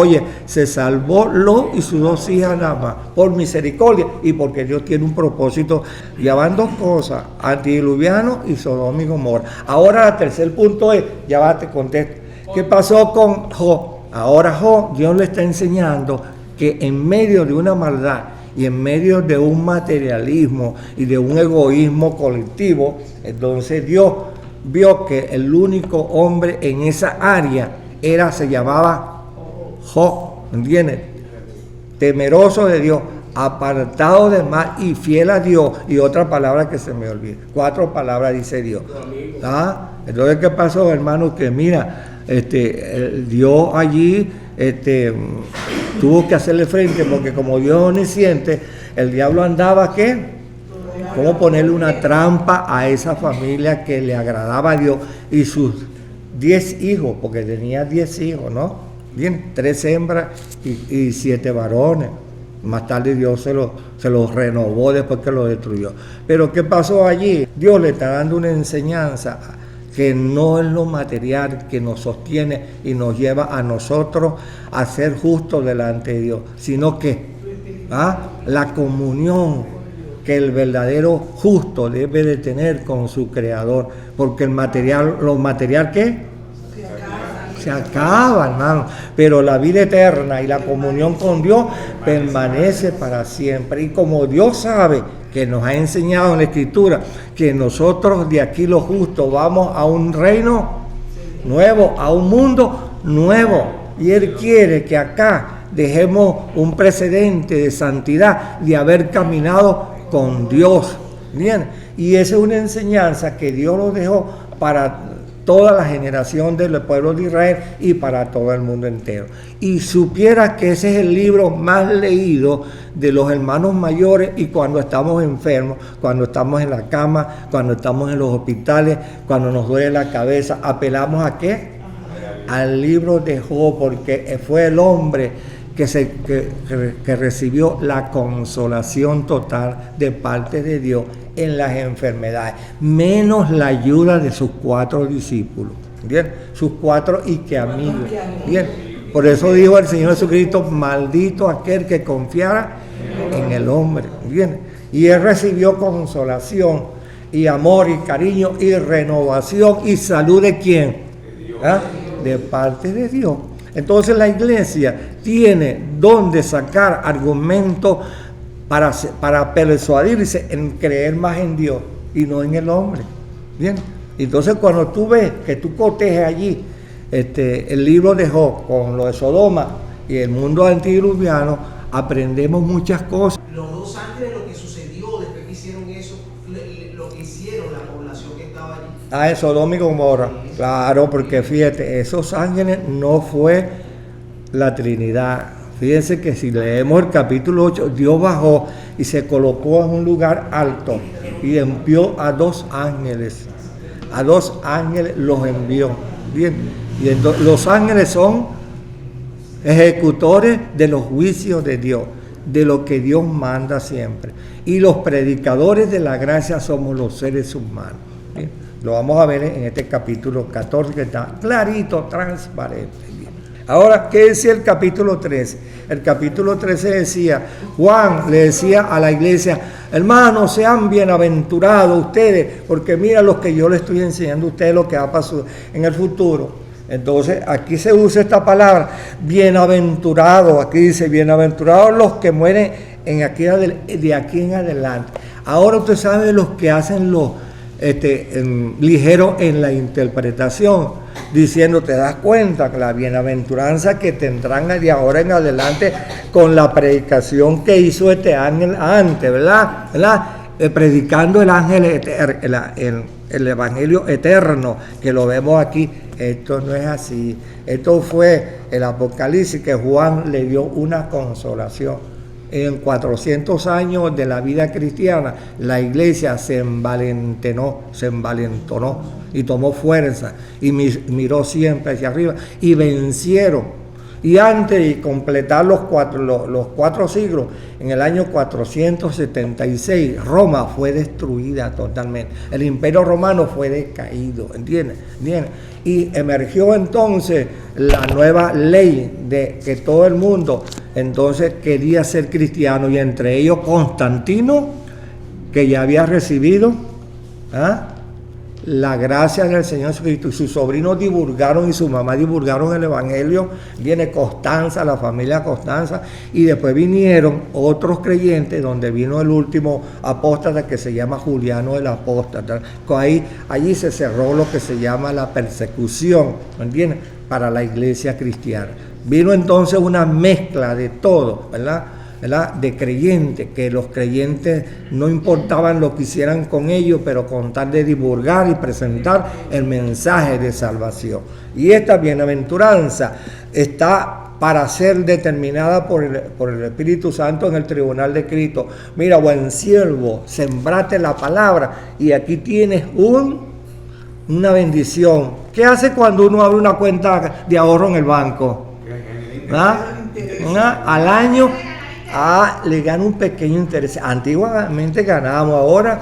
y sus 2 hijas nada más, por misericordia y porque Dios tiene un propósito. Ya van 2 cosas, antidiluviano y Sodoma y Gomorra. Ahora el tercer punto es, te contesto, ¿qué pasó con Job? Ahora Job, Dios le está enseñando que en medio de una maldad y en medio de un materialismo y de un egoísmo colectivo, entonces Dios vio que el único hombre en esa área se llamaba Job, ¿entiendes? Temeroso de Dios, apartado del mal y fiel a Dios. Y otra palabra que se me olvida, 4 palabras dice Dios. Entonces, ¿qué pasó, hermano? Que mira, Dios allí tuvo que hacerle frente, porque como Dios es omnisciente, el diablo andaba, ¿qué? ¿Cómo ponerle una trampa a esa familia que le agradaba a Dios y sus 10 hijos, porque tenía 10 hijos, ¿no? Bien, 3 hembras y 7 varones. Más tarde Dios se los renovó después que lo destruyó. Pero ¿qué pasó allí? Dios le está dando una enseñanza. que no es lo material que nos sostiene y nos lleva a nosotros a ser justos delante de Dios, sino que la comunión que el verdadero justo debe de tener con su Creador, porque lo material ¿qué? Se acaba, hermano, pero la vida eterna y la comunión con Dios permanece para siempre. Y como Dios sabe que nos ha enseñado en la Escritura que nosotros de aquí los justos vamos a un reino nuevo, a un mundo nuevo, y Él quiere que acá dejemos un precedente de santidad, de haber caminado con Dios. Bien, y esa es una enseñanza que Dios lo dejó para toda la generación del pueblo de Israel y para todo el mundo entero. Y supiera que ese es el libro más leído de los hermanos mayores, y cuando estamos enfermos, cuando estamos en la cama, cuando estamos en los hospitales, cuando nos duele la cabeza, apelamos ¿a qué? Al libro de Job, porque fue el hombre que recibió la consolación total de parte de Dios en las enfermedades, menos la ayuda de sus 4 discípulos, bien, sus 4 y que amigos, bien. Por eso dijo el Señor Jesucristo: maldito aquel que confiara en el hombre, bien. Y Él recibió consolación y amor y cariño y renovación y salud ¿de quién? De parte de Dios. Entonces la iglesia tiene donde sacar argumentos para persuadirse en creer más en Dios y no en el hombre. Bien, entonces cuando tú ves que tú cotejes allí el libro de Job con lo de Sodoma y el mundo antediluviano, aprendemos muchas cosas. Los 2 ángeles, lo que sucedió después que hicieron eso, lo que hicieron la población que estaba allí. En Sodoma y Gomorra, claro, porque fíjate, esos ángeles no fue la Trinidad. Fíjense que si leemos el capítulo 8, Dios bajó y se colocó en un lugar alto y envió a 2 ángeles. A 2 ángeles los envió. Bien, y entonces, los ángeles son ejecutores de los juicios de Dios, de lo que Dios manda siempre. Y los predicadores de la gracia somos los seres humanos. Bien, lo vamos a ver en este capítulo 14, que está clarito, transparente. Ahora, ¿qué decía el capítulo 13? El capítulo 13 decía, Juan le decía a la iglesia: hermanos, sean bienaventurados ustedes, porque mira lo que yo les estoy enseñando a ustedes, lo que va a pasar en el futuro. Entonces, aquí se usa esta palabra, bienaventurados. Aquí dice, bienaventurados los que mueren de aquí en adelante. Ahora usted sabe los que hacen los ligeros en la interpretación, diciendo, te das cuenta que la bienaventuranza que tendrán de ahora en adelante con la predicación que hizo este ángel antes, ¿verdad? Predicando el ángel el evangelio eterno, que lo vemos aquí. Esto no es así. Esto fue el Apocalipsis, que Juan le dio una consolación. En 400 años de la vida cristiana, la iglesia se envalentonó y tomó fuerza y miró siempre hacia arriba y vencieron. Y antes de completar los 4 siglos, en el año 476, Roma fue destruida totalmente. El imperio romano fue decaído, ¿entiendes? Y emergió entonces la nueva ley de que todo el mundo entonces quería ser cristiano, y entre ellos Constantino, que ya había recibido la gracia del Señor Jesucristo, y sus sobrinos divulgaron y su mamá divulgaron el evangelio. Viene Constanza, la familia Constanza, y después vinieron otros creyentes, donde vino el último apóstata, que se llama Juliano el Apóstata. Allí se cerró lo que se llama la persecución, ¿entiendes?, para la iglesia cristiana. Vino entonces una mezcla de todo, ¿verdad? De creyentes, que los creyentes no importaban lo que hicieran con ellos, pero con tal de divulgar y presentar el mensaje de salvación. Y esta bienaventuranza está para ser determinada por el Espíritu Santo en el tribunal de Cristo. Mira, buen siervo, sembraste la palabra y aquí tienes una bendición. ¿Qué hace cuando uno abre una cuenta de ahorro en el banco? Al año le gana un pequeño interés. Antiguamente ganábamos, ahora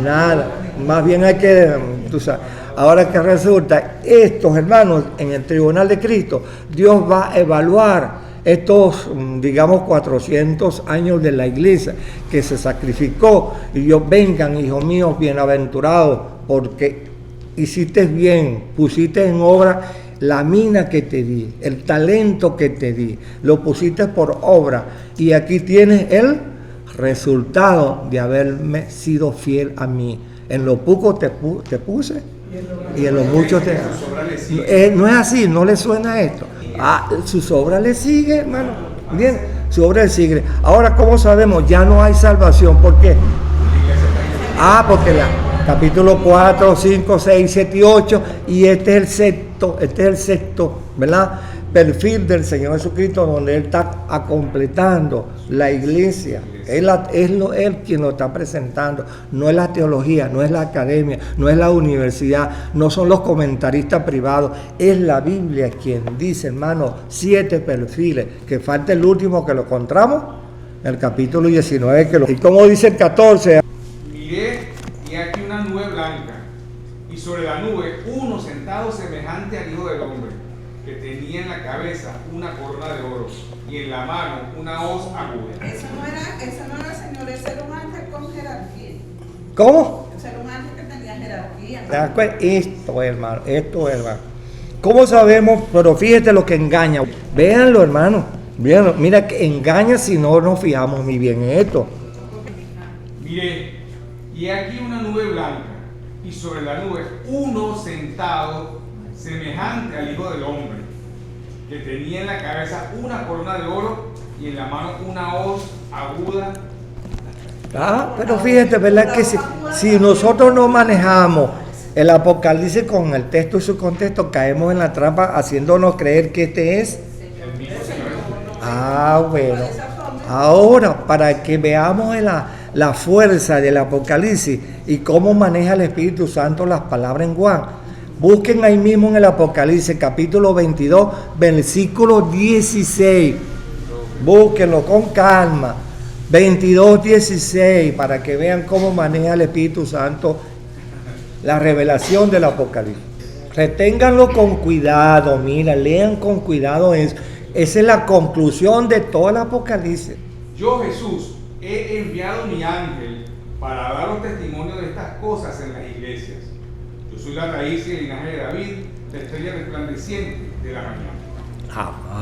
Nada. Más bien hay que, tú sabes. Ahora que resulta, estos hermanos, en el tribunal de Cristo, Dios va a evaluar estos, digamos, 400 años de la iglesia que se sacrificó. Y Dios, vengan, hijos míos, bienaventurados, porque hiciste bien, pusiste en obra la mina que te di, el talento que te di, lo pusiste por obra. Y aquí tienes el resultado de haberme sido fiel a mí. En lo poco te puse y en lo mucho te... no es así, no le suena esto. Sus obras le sigue, hermano. Bien, su obra le sigue. Ahora, ¿cómo sabemos? Ya no hay salvación. ¿Por qué? Porque capítulo 4, 5, 6, 7 y 8, y este es el sexto, ¿verdad? Perfil del Señor Jesucristo, donde Él está completando la iglesia. Él quien lo está presentando. No es la teología, no es la academia, no es la universidad, no son los comentaristas privados. Es la Biblia quien dice, hermano, 7 perfiles. Que falta el último que lo encontramos, el capítulo 19. Y como dice el 14. Miré y aquí una nube blanca, y sobre la nube uno sentado semejante al Hijo del Hombre, que tenía en la cabeza una corona de oro y en la mano una hoz aguda. Eso no era, Señor, ese era un ángel con jerarquía. ¿Cómo? Ese era un ángel que tenía jerarquía. Esto, hermano. ¿Cómo sabemos? Pero fíjate lo que engaña. Véanlo, hermano. Véanlo. Mira que engaña si no nos fijamos muy bien en esto. Miré, y aquí una nube blanca, y sobre la nube uno sentado semejante al Hijo del Hombre, que tenía en la cabeza una corona de oro y en la mano una hoz aguda. Pero fíjate, ¿verdad? Que si nosotros no manejamos el Apocalipsis con el texto y su contexto, caemos en la trampa haciéndonos creer que este es. Bueno. Ahora, para que veamos la fuerza del Apocalipsis y cómo maneja el Espíritu Santo las palabras en Juan, busquen ahí mismo en el Apocalipsis, capítulo 22, versículo 16. Búsquenlo con calma. 22, 16, para que vean cómo maneja el Espíritu Santo la revelación del Apocalipsis. Reténganlo con cuidado, mira, lean con cuidado eso. Esa es la conclusión de todo el Apocalipsis. Yo, Jesús, he enviado mi ángel para daros testimonio de estas cosas en las iglesias. Yo soy la raíz y el linaje de David, la estrella resplandeciente de la mañana.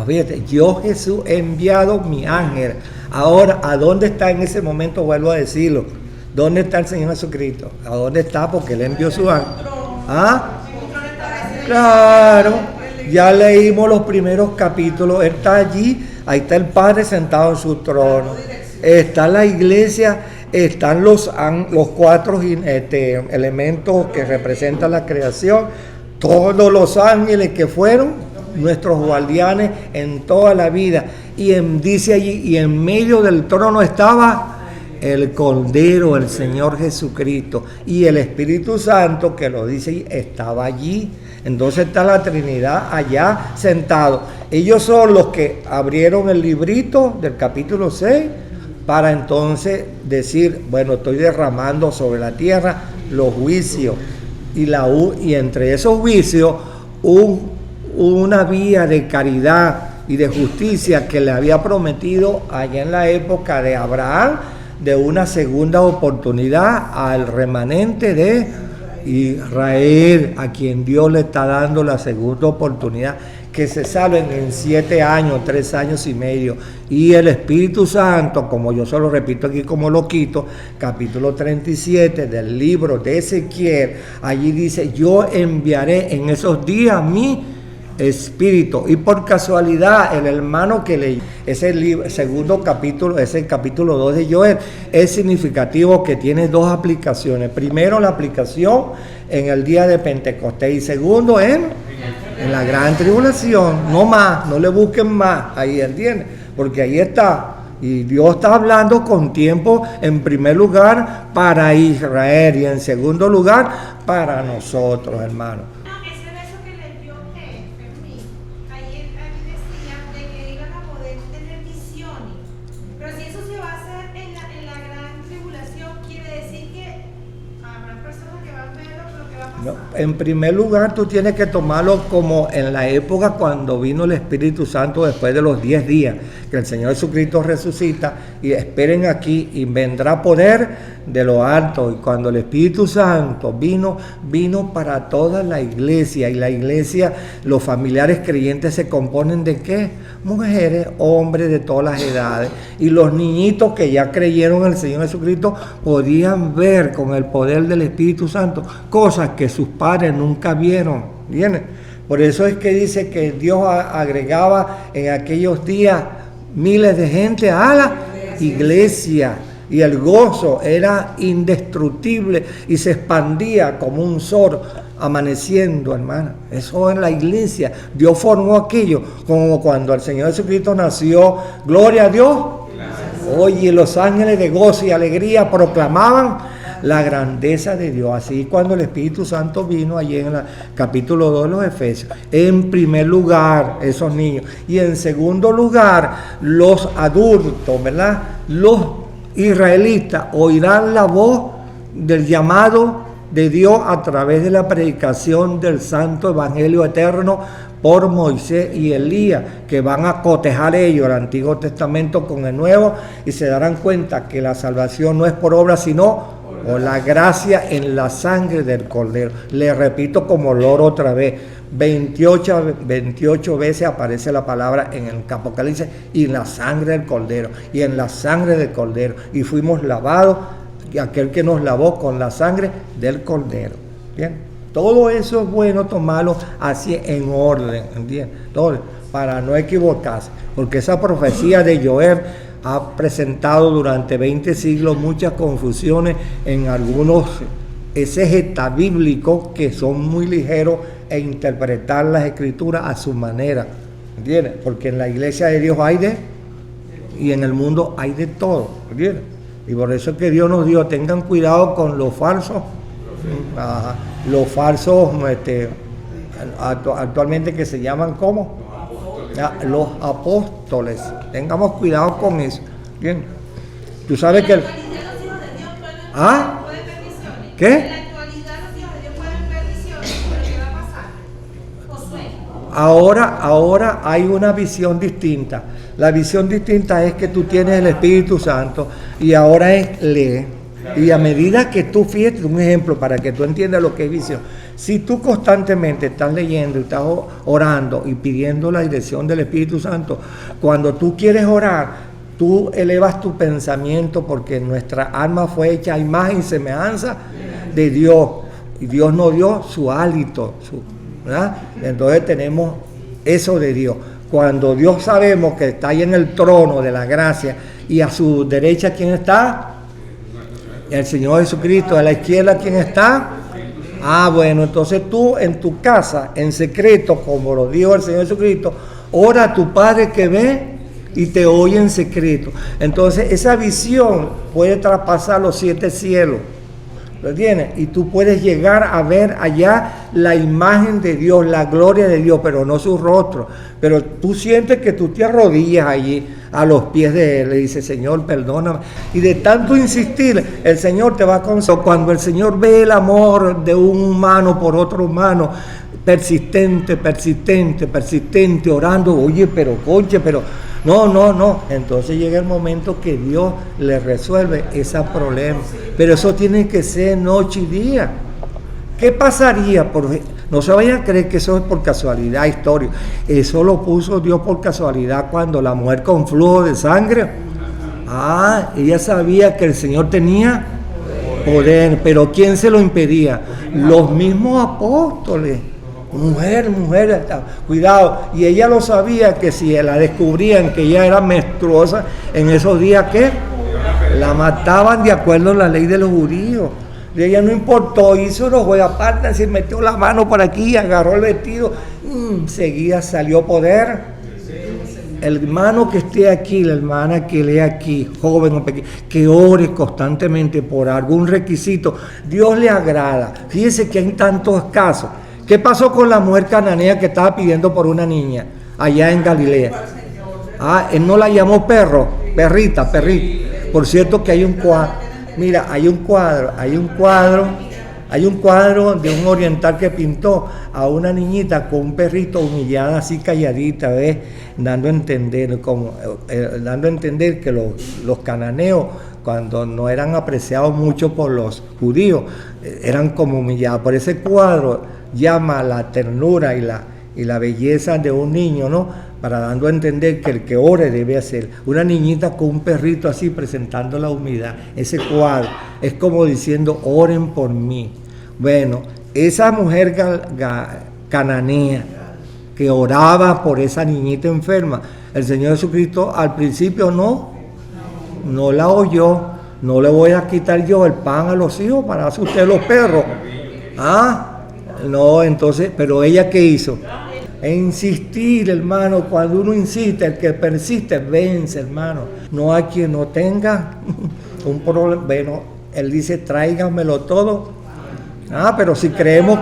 Fíjate, yo, Jesús, he enviado mi ángel. Ahora, ¿a dónde está en ese momento? Vuelvo a decirlo. ¿Dónde está el Señor Jesucristo? ¿A dónde está? Porque Él envió su ángel. Claro. Ya leímos los primeros capítulos. Él está allí. Ahí está el Padre sentado en su trono. Está la iglesia. Están los 4 elementos que representan la creación. Todos los ángeles que fueron nuestros guardianes en toda la vida. Y dice allí, y en medio del trono estaba el Cordero, el Señor Jesucristo. Y el Espíritu Santo, que lo dice, estaba allí. Entonces está la Trinidad allá sentado. Ellos son los que abrieron el librito del capítulo 6 para entonces decir, bueno, estoy derramando sobre la tierra los juicios. Y entre esos juicios, una vía de caridad y de justicia que le había prometido allá en la época de Abraham, de una segunda oportunidad al remanente de Israel, a quien Dios le está dando la segunda oportunidad, que se salven en 7 años, 3 años y medio. Y el Espíritu Santo, como yo solo repito aquí como lo quito, capítulo 37 del libro de Ezequiel, allí dice, yo enviaré en esos días mi Espíritu. Y por casualidad el hermano que leí ese segundo capítulo, ese capítulo 2 de Joel, es significativo que tiene 2 aplicaciones. Primero, la aplicación en el día de Pentecostés, y segundo en la gran tribulación. No más, no le busquen más, ahí entienden, porque ahí está. Y Dios está hablando con tiempo, en primer lugar para Israel y en segundo lugar para nosotros, hermanos. No, en primer lugar, tú tienes que tomarlo como en la época cuando vino el Espíritu Santo después de los 10 días, que el Señor Jesucristo resucita, y esperen aquí y vendrá poder de lo alto. Y cuando el Espíritu Santo vino para toda la iglesia, y la iglesia, los familiares creyentes se componen ¿de qué? Mujeres, hombres de todas las edades, y los niñitos que ya creyeron en el Señor Jesucristo podían ver con el poder del Espíritu Santo cosas que sus padres nunca vieron. ¿Viene? Por eso es que dice que Dios agregaba en aquellos días miles de gente a la iglesia, y el gozo era indestructible y se expandía como un sol amaneciendo, hermano. Eso en la iglesia. Dios formó aquello, como cuando el Señor Jesucristo nació, gloria a Dios. Oye, los ángeles de gozo y alegría proclamaban la grandeza de Dios. Así cuando el Espíritu Santo vino allí en el capítulo 2 de los Efesios, en primer lugar esos niños, y en segundo lugar los adultos, ¿verdad? Los israelitas oirán la voz del llamado de Dios a través de la predicación del santo evangelio eterno por Moisés y Elías, que van a cotejar ellos el Antiguo Testamento con el Nuevo, y se darán cuenta que la salvación no es por obra, sino por la gracia en la sangre del Cordero. Le repito como loro otra vez, 28 veces aparece la palabra en el Apocalipsis, y en la sangre del Cordero, y en la sangre del Cordero, y fuimos lavados, aquel que nos lavó con la sangre del Cordero. Bien, todo eso es bueno tomarlo así en orden, ¿entiendes? Todo, para no equivocarse, porque esa profecía de Joel ha presentado durante 20 siglos muchas confusiones en algunos exégetas bíblicos que son muy ligeros e interpretar las escrituras a su manera, ¿entiendes? Porque en la iglesia de Dios hay y en el mundo hay de todo, ¿entiendes? Y por eso es que Dios nos dijo, tengan cuidado con los falsos, los falsos actualmente que se llaman ¿cómo? Los apóstoles. Tengamos cuidado con eso. Bien. Tú sabes que ¿ah? ¿Qué? En la actualidad los hijos de Dios pueden ver visiones, pero ¿qué va a pasar? Josué. Ahora hay una visión distinta. La visión distinta es que tú tienes el Espíritu Santo, y ahora es leer. Y a medida que tú, fíjate, un ejemplo para que tú entiendas lo que es visión. Si tú constantemente estás leyendo y estás orando y pidiendo la dirección del Espíritu Santo, cuando tú quieres orar, tú elevas tu pensamiento, porque nuestra alma fue hecha a imagen y semejanza de Dios, y Dios nos dio su hálito, ¿verdad? Entonces tenemos eso de Dios. Cuando Dios sabemos que está ahí en el trono de la gracia, y a su derecha ¿quién está? El Señor Jesucristo. A la izquierda ¿quién está? Bueno, entonces tú en tu casa, en secreto, como lo dijo el Señor Jesucristo, ora a tu Padre que ve y te oye en secreto. Entonces esa visión puede traspasar los 7 cielos, ¿lo entiendes? Y tú puedes llegar a ver allá la imagen de Dios, la gloria de Dios, pero no su rostro. Pero tú sientes que tú te arrodillas allí a los pies de Él, le dices, Señor, perdóname. Y de tanto insistir, el Señor te va a consolar. Cuando el Señor ve el amor de un humano por otro humano, persistente, orando, oye, pero conche, pero no. Entonces llega el momento que Dios le resuelve ese problema. Pero eso tiene que ser noche y día. ¿Qué pasaría? No se vayan a creer que eso es por casualidad histórica. Eso lo puso Dios por casualidad cuando la mujer con flujo de sangre. Ella sabía que el Señor tenía poder, pero ¿quién se lo impedía? Los mismos apóstoles. Mujer, cuidado. Y ella lo sabía, que si la descubrían que ella era menstruosa en esos días, ¿qué? La mataban de acuerdo a la ley de los judíos. Y ella no importó, hizo los juegos aparte, se metió la mano por aquí, agarró el vestido, seguida salió poder. El hermano que esté aquí, la hermana que lee aquí, joven o pequeño, que ore constantemente por algún requisito, Dios le agrada. Fíjese que hay tantos casos. ¿Qué pasó con la mujer cananea que estaba pidiendo por una niña allá en Galilea? Él no la llamó perrita. Por cierto que hay un cuadro. Mira, hay un cuadro Hay un cuadro de un oriental que pintó a una niñita con un perrito humillada, así calladita, ¿ves? Dando a entender que los cananeos, cuando no eran apreciados mucho por los judíos, eran como humillados. Por ese cuadro llama la ternura y la belleza de un niño, ¿no? Para dando a entender que el que ore debe hacer. Una niñita con un perrito así presentando la humildad. Ese cuadro es como diciendo, oren por mí. Bueno, esa mujer cananea que oraba por esa niñita enferma, el Señor Jesucristo al principio no la oyó. No le voy a quitar yo el pan a los hijos para hacer usted los perros. No, entonces, pero ella ¿qué hizo? Insistir, hermano. Cuando uno insiste, el que persiste vence, hermano. No hay quien no tenga un problema. Bueno, él dice, tráiganmelo todo. Pero si creemos,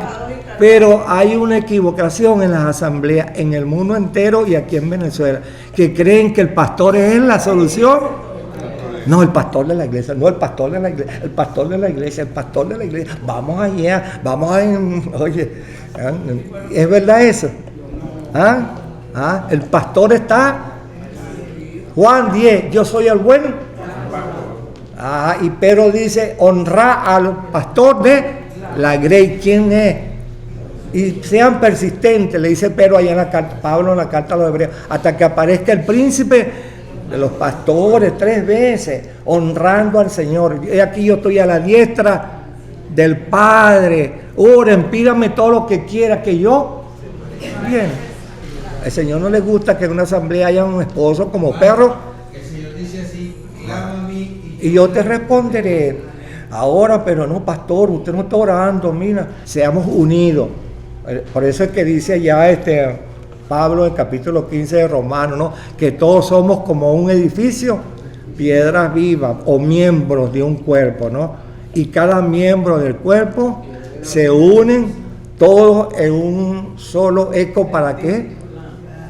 pero hay una equivocación en las asambleas, en el mundo entero y aquí en Venezuela, que creen que el pastor es la solución. No, el pastor de la iglesia, no, el pastor de la iglesia, el pastor de la iglesia, el pastor de la iglesia. Vamos allá, oye, ¿es verdad eso? El pastor está, Juan 10, yo soy el buen. Y Pedro dice, honra al pastor de la grey. ¿Quién es? Y sean persistentes, le dice Pedro allá en la carta, Pablo en la carta a los hebreos, hasta que aparezca el príncipe de los pastores 3 veces, honrando al Señor. Y aquí yo estoy a la diestra del Padre. Oren, pídanme todo lo que quiera que yo. Bien. El Señor no le gusta que en una asamblea haya un esposo como perro. El Señor dice así, clama a mí y yo te responderé. Ahora, pero no, pastor, usted no está orando, mira, seamos unidos. Por eso es que dice allá Pablo en el capítulo 15 de Romanos, ¿no? Que todos somos como un edificio, piedras vivas o miembros de un cuerpo, ¿no? Y cada miembro del cuerpo se unen todos en un solo eco. ¿Para qué?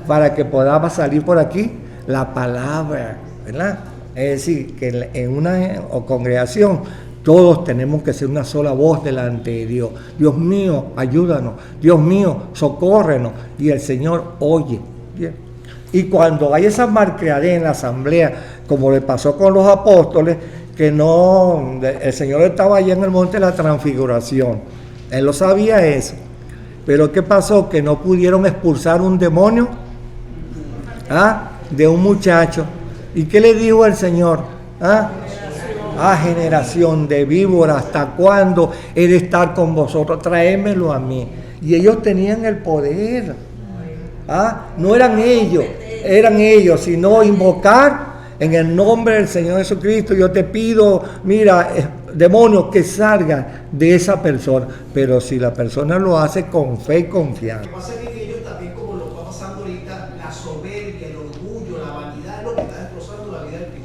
Para que podamos salir por aquí la palabra, ¿verdad? Es decir, que en una congregación todos tenemos que ser una sola voz delante de Dios. Dios mío, ayúdanos. Dios mío, socórrenos. Y el Señor oye. Bien. Y cuando hay esa malcriadez en la asamblea, como le pasó con los apóstoles, que no, el Señor estaba allá en el monte de la transfiguración. Él lo sabía eso. Pero ¿qué pasó? Que no pudieron expulsar un demonio de un muchacho. ¿Y qué le dijo el Señor? Generación de víboras, ¿hasta cuándo he de estar con vosotros? Tráemelo a mí. Y ellos tenían el poder. No eran ellos, sino invocar en el nombre del Señor Jesucristo. Yo te pido, mira, demonios que salgan de esa persona. Pero si la persona lo hace con fe y confianza. Lo que pasa es que ellos también, como lo está pasando ahorita, la soberbia, el orgullo, la vanidad es lo que está destrozando la vida del cristiano.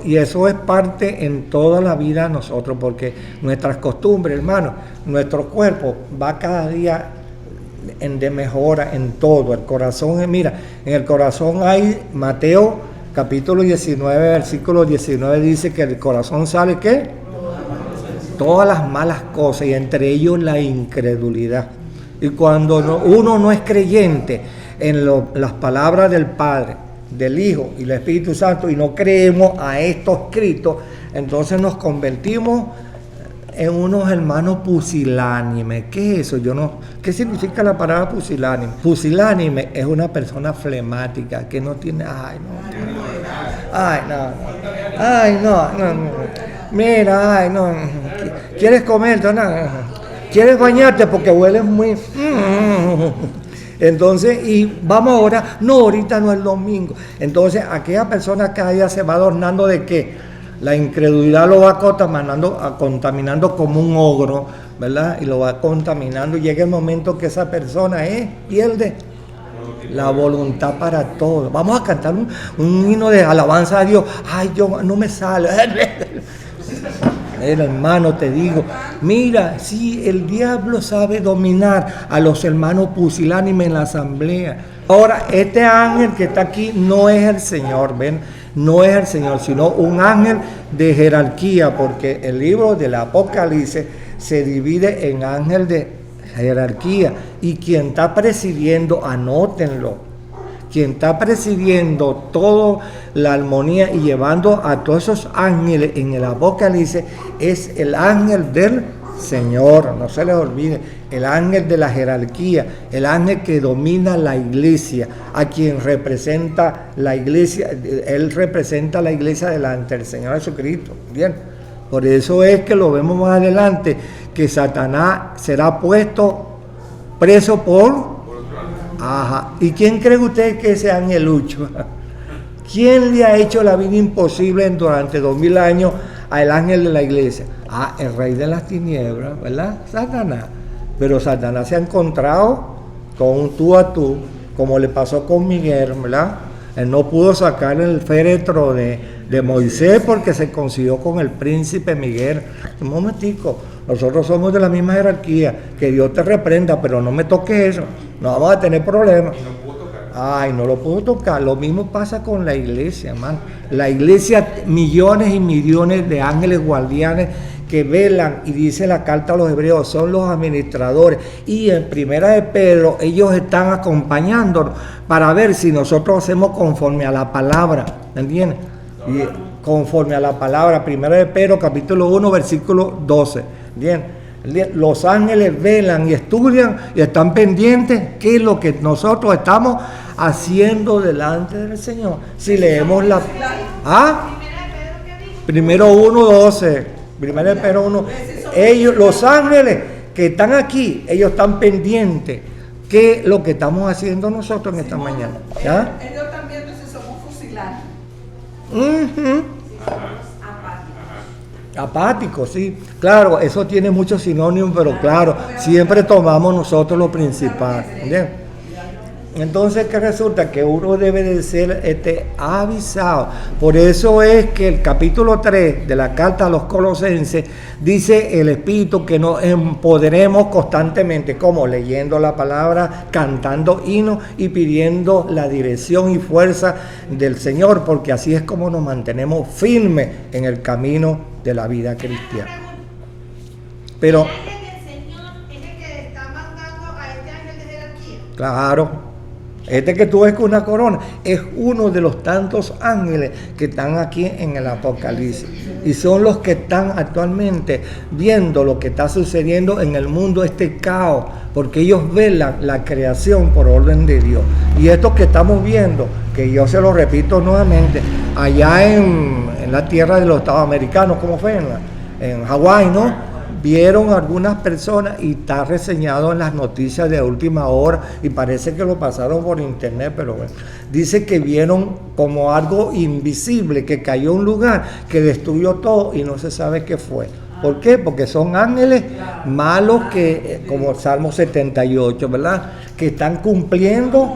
Y eso es parte en toda la vida de nosotros, porque nuestras costumbres, hermano, nuestro cuerpo va cada día de mejora en todo. El corazón, mira, en el corazón hay, Mateo capítulo 19, versículo 19 dice que el corazón sale, ¿qué? Todas las malas cosas, y entre ellos la incredulidad. Y cuando uno no es creyente en las palabras del Padre, del Hijo y del Espíritu Santo, y no creemos a estos escritos, entonces nos convertimos en unos hermanos pusilánimes. ¿Qué es eso? ¿Qué significa la palabra pusilánime? Pusilánime es una persona flemática que no tiene, mira, ¿quieres comer? ¿Quieres bañarte? Porque hueles muy... Entonces, y vamos ahora, ahorita no es domingo. Entonces, aquella persona cada día se va adornando de que la incredulidad lo va contaminando como un ogro, ¿verdad? Y lo va contaminando. Llega el momento que esa persona pierde la voluntad para todo. Vamos a cantar un himno de alabanza a Dios. Yo no me sale. Hermano, te digo, mira, si el diablo sabe dominar a los hermanos pusilánimes en la asamblea, Ahora, este ángel que está aquí no es el Señor, ¿ven? No es el Señor, sino un ángel de jerarquía, porque el libro del Apocalipsis se divide en ángel de jerarquía. Y quien está presidiendo, anótenlo, quien está presidiendo toda la armonía y llevando a todos esos ángeles en el Apocalipsis es el ángel del Señor, no se les olvide, el ángel de la jerarquía, el ángel que domina la iglesia, a quien representa la iglesia, él representa la iglesia delante del Señor Jesucristo, ¿bien? Por eso es que lo vemos más adelante, que Satanás será puesto preso por... Ajá. ¿Y quién cree usted que ese angelucho? ¿Quién le ha hecho la vida imposible durante 2000 años al ángel de la iglesia? Ah, el rey de las tinieblas, ¿verdad? Satanás. Pero Satanás se ha encontrado con un tú a tú, como le pasó con Miguel, ¿verdad? Él no pudo sacar el féretro de Moisés porque se consiguió con el príncipe Miguel. Un momentico, nosotros somos de la misma jerarquía, que Dios te reprenda, pero no me toques eso, no vamos a tener problemas. Y no pudo tocar. Ay, no lo puedo tocar. Lo mismo pasa con la iglesia, hermano. La iglesia, millones y millones de ángeles guardianes que velan, y dice la carta a los hebreos, son los administradores. Y en Primera de Pedro, ellos están acompañándonos para ver si nosotros hacemos conforme a la palabra, ¿entiendes? Y conforme a la palabra, Primera de Pedro, capítulo 1, versículo 12, ¿bien? Los ángeles velan y estudian y están pendientes qué es lo que nosotros estamos haciendo delante del Señor. Si leemos la... ¿Ah? Primero 1:12. Primero de Pedro 1. Ellos, los ángeles que están aquí, ellos están pendientes qué es lo que estamos haciendo nosotros en esta mañana. ¿Ya? Ellos también si somos fusilados. Apáticos, sí. Claro, eso tiene muchos sinónimos, pero claro, siempre tomamos nosotros lo principal. ¿Bien? Entonces, ¿qué resulta? Que uno debe de ser avisado. Por eso es que el capítulo 3 de la carta a los Colosenses dice el Espíritu que nos empoderemos constantemente, como leyendo la palabra, cantando himnos y pidiendo la dirección y fuerza del Señor, porque así es como nos mantenemos firmes en el camino de la vida cristiana. Pero, ¿el ángel del Señor es el que está mandando a este ángel de jerarquía? claro, este que tú ves con una corona es uno de los tantos ángeles que están aquí en el Apocalipsis. Y son los que están actualmente viendo lo que está sucediendo en el mundo, este caos, porque ellos velan la creación por orden de Dios. Y esto que estamos viendo, que yo se lo repito nuevamente, allá en la tierra de los Estados Americanos, ¿cómo fue? En Hawái, ¿no? Vieron algunas personas y está reseñado en las noticias de última hora y parece que lo pasaron por internet, pero bueno, dice que vieron como algo invisible que cayó en un lugar que destruyó todo y no se sabe qué fue. ¿Por qué? Porque son ángeles malos que, como Salmo 78, ¿verdad? Que están cumpliendo,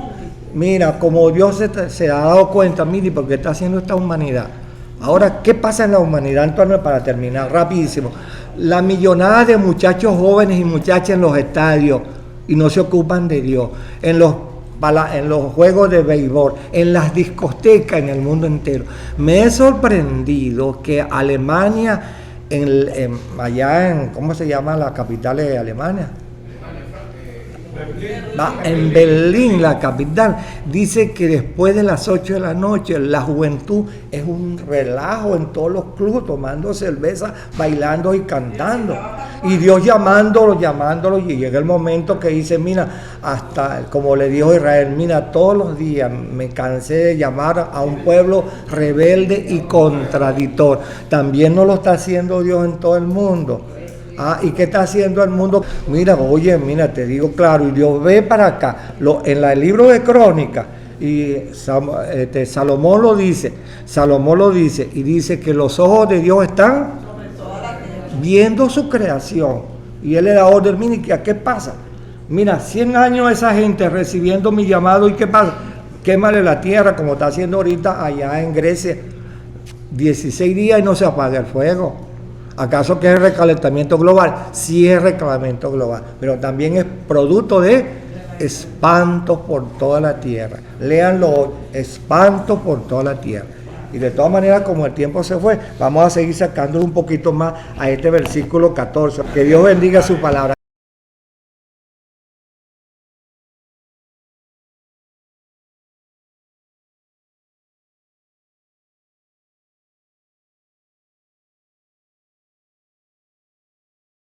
mira, como Dios se ha dado cuenta, mire, ¿por qué está haciendo esta humanidad? Ahora, ¿qué pasa en la humanidad, Antonio? Para terminar, rapidísimo. La millonada de muchachos jóvenes y muchachas en los estadios y no se ocupan de Dios, en los juegos de béisbol, en las discotecas en el mundo entero. Me he sorprendido que Alemania, allá en, ¿cómo se llama la capital de Alemania? En Berlín, la capital, dice que después de las 8 de la noche la juventud es un relajo en todos los clubes, tomando cerveza, bailando y cantando, y Dios llamándolo, y llega el momento que dice, mira, hasta como le dijo Israel, mira, todos los días me cansé de llamar a un pueblo rebelde y contradictor. También no lo está haciendo Dios en todo el mundo. ¿Y qué está haciendo el mundo? Mira, oye, mira, te digo claro, y Dios ve para acá, en el libro de Crónicas, y Salomón lo dice, y dice que los ojos de Dios están viendo su creación, y Él le da orden, mira, ¿qué pasa? Mira, 100 años esa gente recibiendo mi llamado, ¿y qué pasa? Quémale la tierra, como está haciendo ahorita allá en Grecia, 16 días y no se apaga el fuego. ¿Acaso que es recalentamiento global? Sí es recalentamiento global, pero también es producto de espanto por toda la tierra. Léanlo hoy, espanto por toda la tierra. Y de todas maneras, como el tiempo se fue, vamos a seguir sacándole un poquito más a este versículo 14. Que Dios bendiga su palabra.